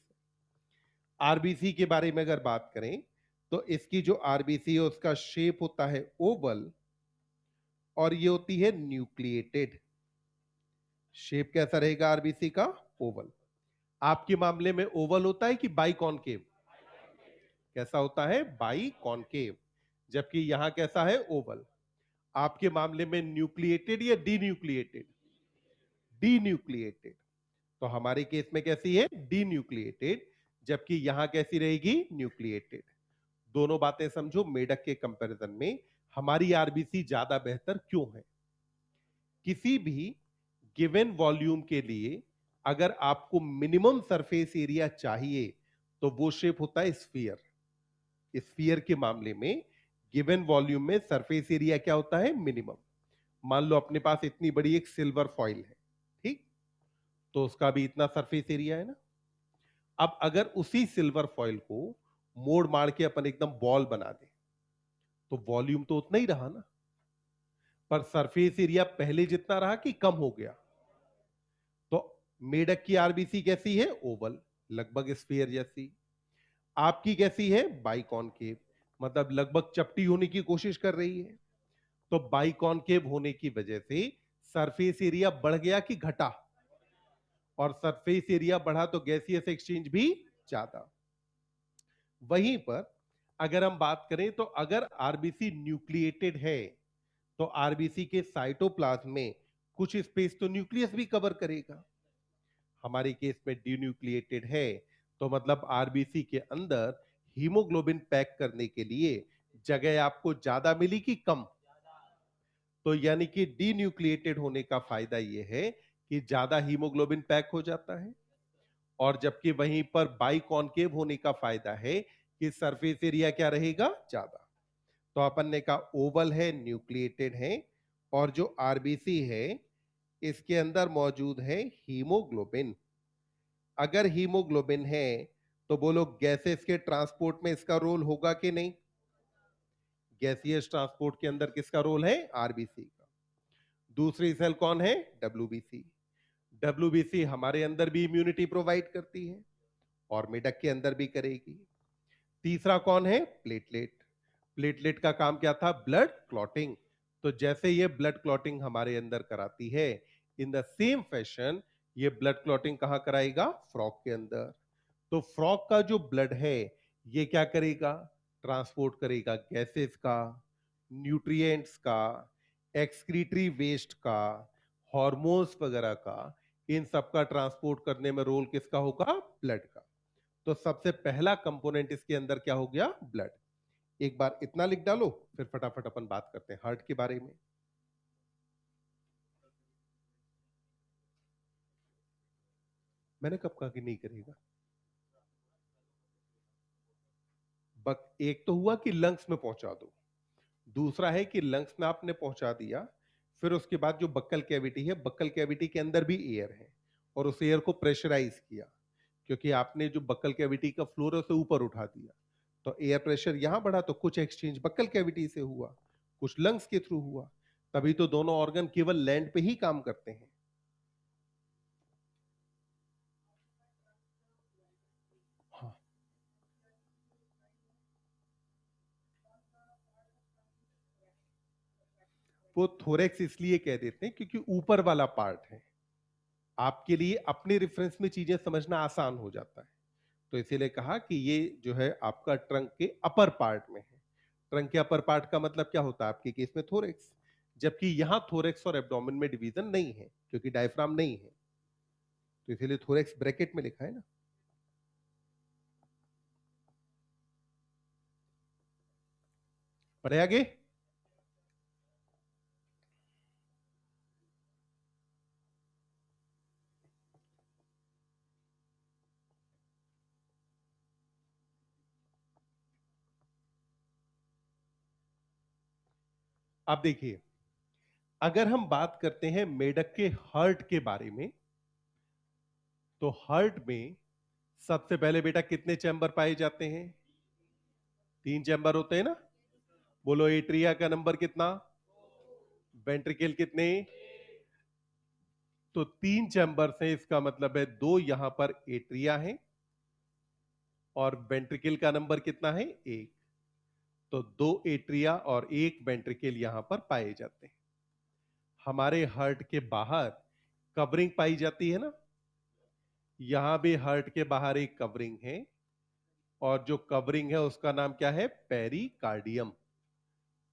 आरबीसी के बारे में अगर बात करें तो इसकी जो आरबीसी है उसका शेप होता है ओवल और ये होती है न्यूक्लिएटेड। शेप कैसा रहेगा आरबीसी का? ओवल। आपके मामले में ओवल होता है कि बाई कॉनकेव? कैसा होता है? By concave. जबकि यहां कैसा है? ओवल। आपके मामले में न्यूक्लिएटेड या डीन्यूक्लिएटेड? डीन्यूक्लिएटेड। तो हमारे केस में कैसी है? डीन्यूक्लिएटेड। जबकि यहां कैसी रहेगी? न्यूक्लिएटेड। दोनों बातें समझो, मेढक के कंपैरिजन में हमारी आरबीसी ज्यादा बेहतर क्यों है? किसी भी गिवन वॉल्यूम के लिए अगर आपको मिनिमम सरफेस एरिया चाहिए तो वो शेप होता है स्फीयर। स्फीयर के मामले में गिवन वॉल्यूम में सरफेस एरिया क्या होता है? मिनिमम। मान लो अपने पास इतनी बड़ी एक सिल्वर फॉइल है, ठीक? तो उसका भी इतना सरफेस एरिया है ना। अब अगर उसी सिल्वर फॉइल को मोड़ मार के अपन एकदम बॉल बना दे, तो वॉल्यूम तो उतना ही रहा ना, पर सरफेस एरिया पहले जितना रहा कि कम हो गया? तो मेढक की आरबीसी कैसी है? ओवल, लगभग स्फीयर जैसी। आपकी कैसी है? बाइकॉनकेव, मतलब लगभग चपटी होने की कोशिश कर रही है। तो बाइकॉनकेव होने की वजह से सरफेस एरिया बढ़ गया कि घटा? और सरफेस एरिया बढ़ा तो गैसियस एक्सचेंज भी ज्यादा। वहीं पर अगर हम बात करें तो अगर आरबीसी न्यूक्लिएटेड है तो आरबीसी के साइटोप्लाज्म में कुछ स्पेस तो न्यूक्लियस भी कवर करेगा। हमारे केस में डिन्यूक्लिएटेड है तो मतलब आरबीसी के अंदर हीमोग्लोबिन पैक करने के लिए जगह आपको ज्यादा मिली कि कम? तो यानी कि डिन्यूक्लिएटेड होने का फायदा यह है कि ज्यादा हीमोग्लोबिन पैक हो जाता है। और जबकि वहीं पर बाइकॉनकेव होने का फायदा है कि सरफेस एरिया क्या रहेगा? ज्यादा। तो अपन ने कहा ओवल है, न्यूक्लिएटेड है, और जो आरबीसी है इसके अंदर मौजूद है हीमोग्लोबिन। अगर हीमोग्लोबिन है तो बोलो गैसेस के ट्रांसपोर्ट में इसका रोल होगा कि नहीं? गैसियस ट्रांसपोर्ट के अंदर किसका रोल है? आरबीसी का। दूसरी सेल कौन है? डब्ल्यूबीसी। डब्ल्यूबीसी हमारे अंदर भी इम्यूनिटी प्रोवाइड करती है और मेढक के अंदर भी करेगी। तीसरा कौन है? प्लेटलेट। प्लेटलेट का काम क्या था? Blood clotting. तो जैसे ये ब्लड क्लॉटिंग हमारे अंदर कराती है, इन द सेम फैशन ये ब्लड क्लॉटिंग कहां कराएगा? फ्रॉग के अंदर। तो फ्रॉग का जो ब्लड है ये क्या करेगा? ट्रांसपोर्ट करेगा गैसेस का, न्यूट्रिएंट्स का, एक्सक्रीटरी वेस्ट का, हॉर्मोन्स वगैरह का। इन सब का ट्रांसपोर्ट करने में रोल किसका होगा? ब्लड का। तो सबसे पहला कंपोनेंट इसके अंदर क्या हो गया? ब्लड। एक बार इतना लिख डालो, फिर फटाफट अपन बात करते हैं हार्ट के बारे में। मैंने कब कहा कि नहीं करेगा? एक तो हुआ कि लंग्स में पहुंचा दो, दूसरा है कि लंग्स में आपने पहुंचा दिया, फिर उसके बाद जो बक्कल कैविटी है, बक्कल कैविटी के अंदर भी एयर है और उस एयर को प्रेशराइज किया, क्योंकि आपने जो बक्कल कैविटी का फ्लोर है उसे ऊपर उठा दिया, तो एयर प्रेशर यहां बढ़ा तो कुछ एक्सचेंज बक्कल कैविटी से हुआ, कुछ लंग्स के थ्रू हुआ। तभी तो दोनों ऑर्गन केवल लैंड पे ही काम करते हैं। हाँ, वो थोरेक्स इसलिए कह देते हैं क्योंकि ऊपर वाला पार्ट है, आपके लिए अपने रेफरेंस में चीजें समझना आसान हो जाता है। तो इसीलिए कहा कि ये जो है आपका ट्रंक के अपर पार्ट में है। ट्रंक के अपर पार्ट का मतलब क्या होता है आपके केस में? थोरेक्स। जबकि यहां थोरेक्स और एब्डोमेन में डिवीजन नहीं है क्योंकि डायफ्राम नहीं है, तो इसीलिए थोरेक्स ब्रैकेट में लिखा है ना। पढ़े आगे। अब देखिए, अगर हम बात करते हैं मेढक के हार्ट के बारे में, तो हार्ट में सबसे पहले बेटा कितने चैम्बर पाए जाते हैं? 3 चैम्बर होते हैं ना। बोलो एट्रिया का नंबर कितना? वेंट्रिकल कितने? तो 3 चैम्बर है, इसका मतलब है 2 यहां पर एट्रिया है और वेंट्रिकल का नंबर कितना है? 1। तो 2 एट्रिया और 1 वेंट्रिकल यहां पर पाए जाते हैं। हमारे हार्ट के बाहर कवरिंग पाई जाती है ना, यहां भी हार्ट के बाहर एक कवरिंग है और जो कवरिंग है उसका नाम क्या है? पेरिकार्डियम।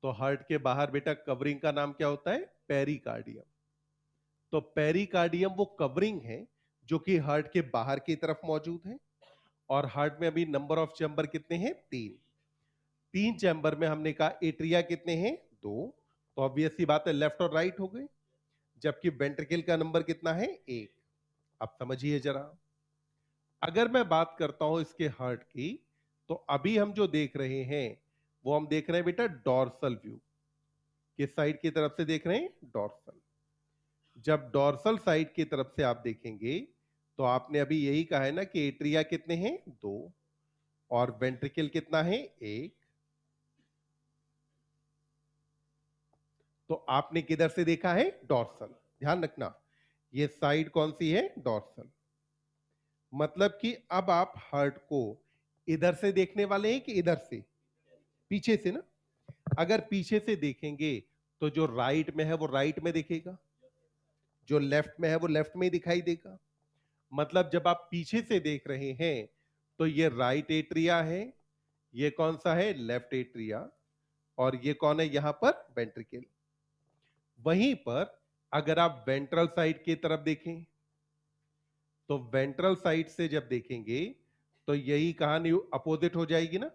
तो हार्ट के बाहर बेटा कवरिंग का नाम क्या होता है? पेरिकार्डियम। तो पेरिकार्डियम वो कवरिंग है जो कि हार्ट के बाहर की तरफ मौजूद है। और हार्ट में अभी नंबर ऑफ चैम्बर कितने हैं? 3। 3 चैम्बर में हमने कहा एट्रिया कितने हैं? 2। तो ऑब्वियस सी बात है लेफ्ट और राइट हो गए। जबकि वेंट्रिकल का नंबर कितना है? 1। अब समझिए जरा, अगर मैं बात करता हूं इसके हार्ट की, तो अभी हम जो देख रहे हैं वो हम देख रहे हैं बेटा डॉर्सल व्यू। किस साइड की तरफ से देख रहे हैं? डॉर्सल। जब डॉर्सल साइड की तरफ से आप देखेंगे तो आपने अभी यही कहा है ना कि एट्रिया कितने हैं? दो। और वेंट्रिकल कितना है? एक। तो आपने किधर से देखा है? डॉर्सल। ध्यान रखना, ये साइड कौन सी है? डॉर्सल। मतलब कि अब आप हार्ट को इधर से देखने वाले हैं कि इधर से? पीछे से ना। अगर पीछे से देखेंगे तो जो राइट में है वो राइट में दिखेगा, जो लेफ्ट में है वो लेफ्ट में ही दिखाई देगा। मतलब जब आप पीछे से देख रहे हैं तो ये राइट एट्रिया है, ये कौन सा है? Left atria. और ये कौन है यहां पर? वेंट्रिकल। वहीं पर अगर आप वेंट्रल साइड की तरफ देखें तो वेंट्रल साइड से जब देखेंगे तो यही कहानी अपोजिट हो जाएगी ना।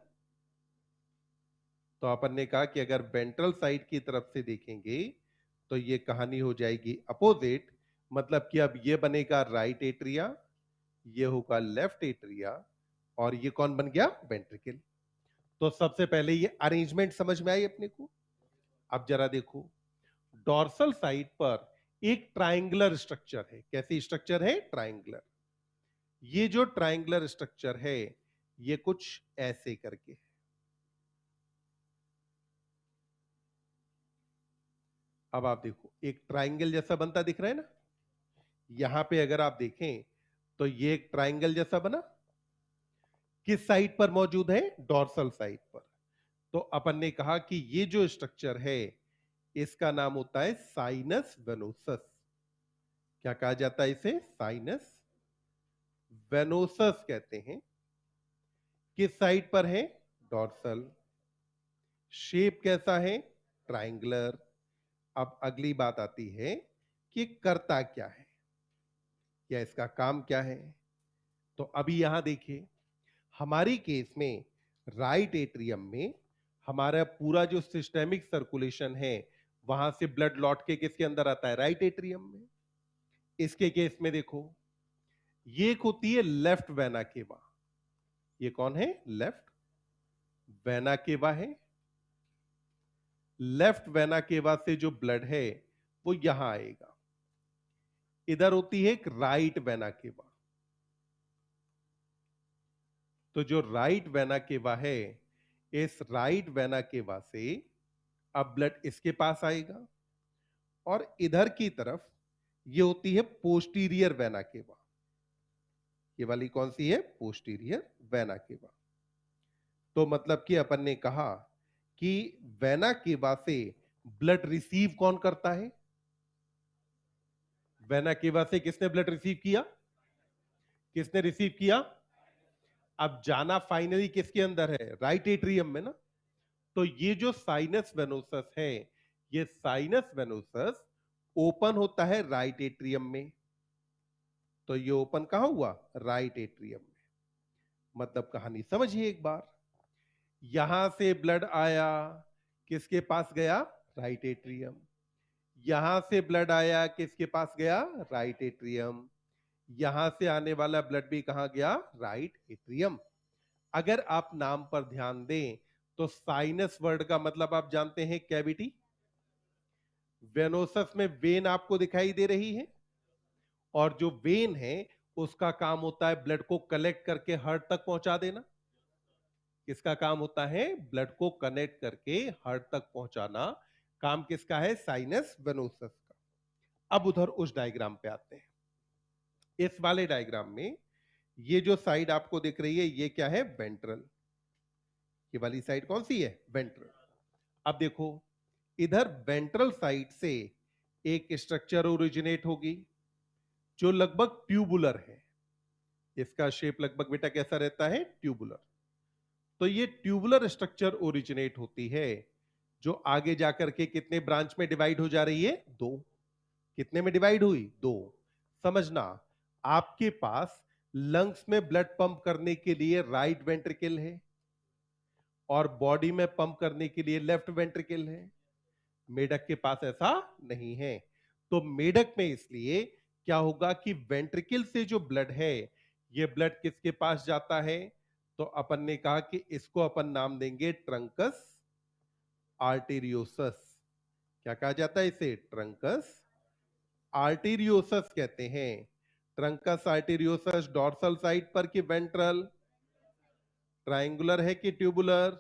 तो अपन ने कहा कि अगर वेंट्रल साइड की तरफ से देखेंगे तो ये कहानी हो जाएगी अपोजिट। मतलब कि अब ये बनेगा राइट एट्रिया, ये होगा लेफ्ट एट्रिया, और ये कौन बन गया? वेंट्रिकल। तो सबसे पहले ये अरेंजमेंट समझ में आई अपने को। अब जरा देखो, डॉर्सल साइड पर एक ट्रायंगुलर स्ट्रक्चर है। कैसी स्ट्रक्चर है? ट्रायंगुलर। ये जो ट्रायंगुलर स्ट्रक्चर है ये कुछ ऐसे करके है। अब आप देखो, एक ट्रायंगल जैसा बनता दिख रहा है ना। यहां पे अगर आप देखें तो ये एक ट्रायंगल जैसा बना, किस साइड पर मौजूद है? डॉर्सल साइड पर। तो अपन ने कहा कि ये जो स्ट्रक्चर है इसका नाम होता है साइनस वेनोसस। क्या कहा जाता है इसे? साइनस वेनोसस कहते हैं। किस साइड पर है? डॉर्सल। शेप कैसा है? ट्रायंगुलर। अब अगली बात आती है कि करता क्या है, या इसका काम क्या है। तो अभी यहां देखिए, हमारी केस में राइट एट्रियम में हमारा पूरा जो सिस्टेमिक सर्कुलेशन है वहां से ब्लड लौट के किसके अंदर आता है? राइट एट्रियम में। इसके केस में देखो, ये एक होती है लेफ्ट वेना केवा। ये कौन है? लेफ्ट वेना केवा है। लेफ्ट वेना केवा से जो ब्लड है वो यहां आएगा। इधर होती है एक राइट वेना केवा। तो जो राइट वेना केवा है, इस राइट वेना केवा से अब ब्लड इसके पास आएगा। और इधर की तरफ ये होती है पोस्टीरियर वेना केवा। ये वाली कौन सी है? Posterior vena cava. तो मतलब कि अपन ने कहा कि वेना केवा से ब्लड रिसीव कौन करता है? वेना केवा से किसने ब्लड रिसीव किया? किसने रिसीव किया? अब जाना फाइनली किसके अंदर है? राइट एट्रियम में ना। तो ये जो साइनस वेनोसस है, ये साइनस वेनोसस ओपन होता है राइट एट्रियम में। तो ये ओपन कहां हुआ? राइट एट्रियम में। मतलब कहानी समझिए एक बार, यहां से ब्लड आया, किसके पास गया? Right atrium. यहां से ब्लड आया, किसके पास गया? Right atrium. यहां से आने वाला ब्लड भी कहां गया? Right atrium. अगर आप नाम पर ध्यान दें तो साइनस वर्ड का मतलब आप जानते हैं कैविटी। वेनोसस में वेन आपको दिखाई दे रही है, और जो वेन है उसका काम होता है ब्लड को कलेक्ट करके हार्ट तक पहुंचा देना। किसका काम होता है? ब्लड को कनेक्ट करके हार्ट तक पहुंचाना काम किसका है? साइनस वेनोसस का। अब उधर उस डायग्राम पे आते हैं। इस वाले डायग्राम में ये जो साइड आपको दिख रही है ये क्या है? वेंट्रल। ये वाली साइड कौन सी है? वेंट्रल। अब देखो, इधर वेंट्रल साइड से एक स्ट्रक्चर ओरिजिनेट होगी जो लगभग ट्यूबुलर है। इसका शेप लगभग बेटा कैसा रहता है? ट्यूबुलर। तो ये ट्यूबुलर स्ट्रक्चर ओरिजिनेट होती है जो आगे जाकर के कितने ब्रांच में डिवाइड हो जा रही है? दो। कितने में डिवाइड हुई? दो। समझना, आपके पास लंग्स में ब्लड पंप करने के लिए राइट वेंट्रिकल है और बॉडी में पंप करने के लिए लेफ्ट वेंट्रिकल है। मेढक के पास ऐसा नहीं है। तो मेढक में इसलिए क्या होगा कि वेंट्रिकल से जो ब्लड है ये ब्लड किसके पास जाता है? तो अपन ने कहा कि इसको अपन नाम देंगे ट्रंकस आर्टेरियोसस। क्या कहा जाता है इसे? ट्रंकस आर्टेरियोसस कहते हैं। ट्रंकस आर्टेरियोसस डॉर्सल साइड पर कि वेंट्रल? ट्रायंगुलर है कि ट्यूबुलर?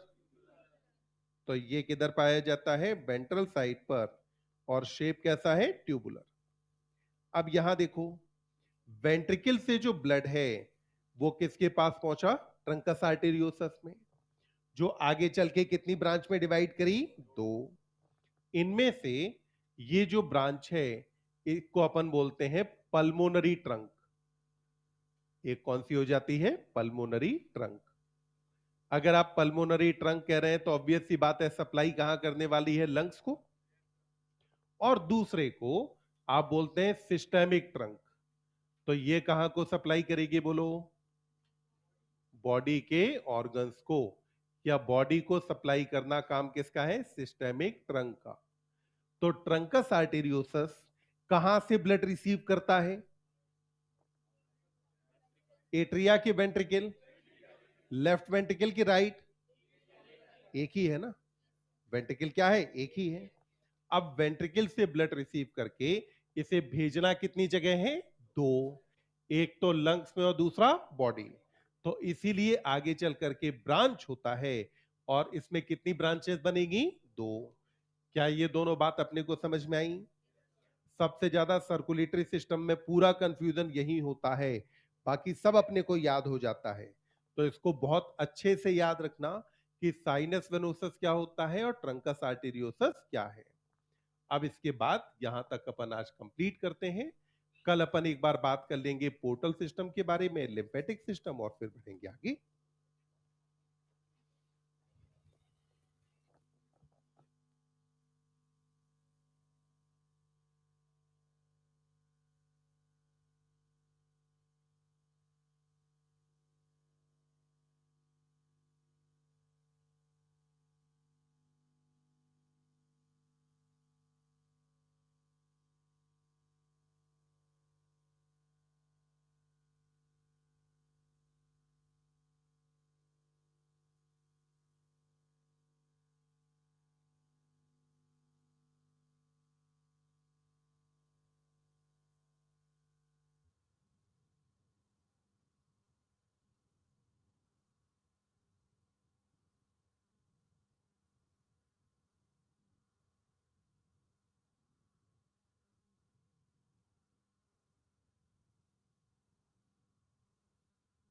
तो ये किधर पाया जाता है? वेंट्रल साइड पर। और शेप कैसा है? ट्यूबुलर। अब यहां देखो, वेंट्रिकल से जो ब्लड है वो किसके पास पहुंचा? ट्रंकस आर्टेरियोसस में। जो आगे चल के कितनी ब्रांच में डिवाइड करी? दो। इनमें से ये जो ब्रांच है इसको अपन बोलते हैं पल्मोनरी ट्रंक। एक कौन सी हो जाती है? Pulmonary trunk. अगर आप पल्मोनरी ट्रंक कह रहे हैं तो ऑब्वियस सी बात है, सप्लाई कहां करने वाली है? लंग्स को। और दूसरे को आप बोलते हैं सिस्टेमिक ट्रंक। तो ये कहां को सप्लाई करेगी? बोलो। बॉडी के ऑर्गन्स को। या बॉडी को सप्लाई करना काम किसका है? सिस्टेमिक ट्रंक का। तो ट्रंकस आर्टेरियोसस कहां से ब्लड रिसीव करता है? एट्रिया की वेंट्रिकल? लेफ्ट वेंट्रिकल की राइट? एक ही है ना। वेंट्रिकल क्या है? एक ही है। अब वेंट्रिकल से ब्लड रिसीव करके इसे भेजना कितनी जगह है? दो। एक तो लंग्स में और दूसरा बॉडी। तो इसीलिए आगे चल करके ब्रांच होता है। और इसमें कितनी ब्रांचेस बनेगी? दो। क्या ये दोनों बात अपने को समझ में आई? सबसे ज्यादा सर्कुलेटरी सिस्टम में पूरा कंफ्यूजन यही होता है। बाकी सब अपने को याद हो जाता है। तो इसको बहुत अच्छे से याद रखना कि साइनस वेनोसस क्या होता है और ट्रंकस आर्टेरियोसस क्या है। अब इसके बाद यहां तक अपन आज कंप्लीट करते हैं। कल अपन एक बार बात कर लेंगे पोर्टल सिस्टम के बारे में, लिम्फेटिक सिस्टम, और फिर बढ़ेंगे आगे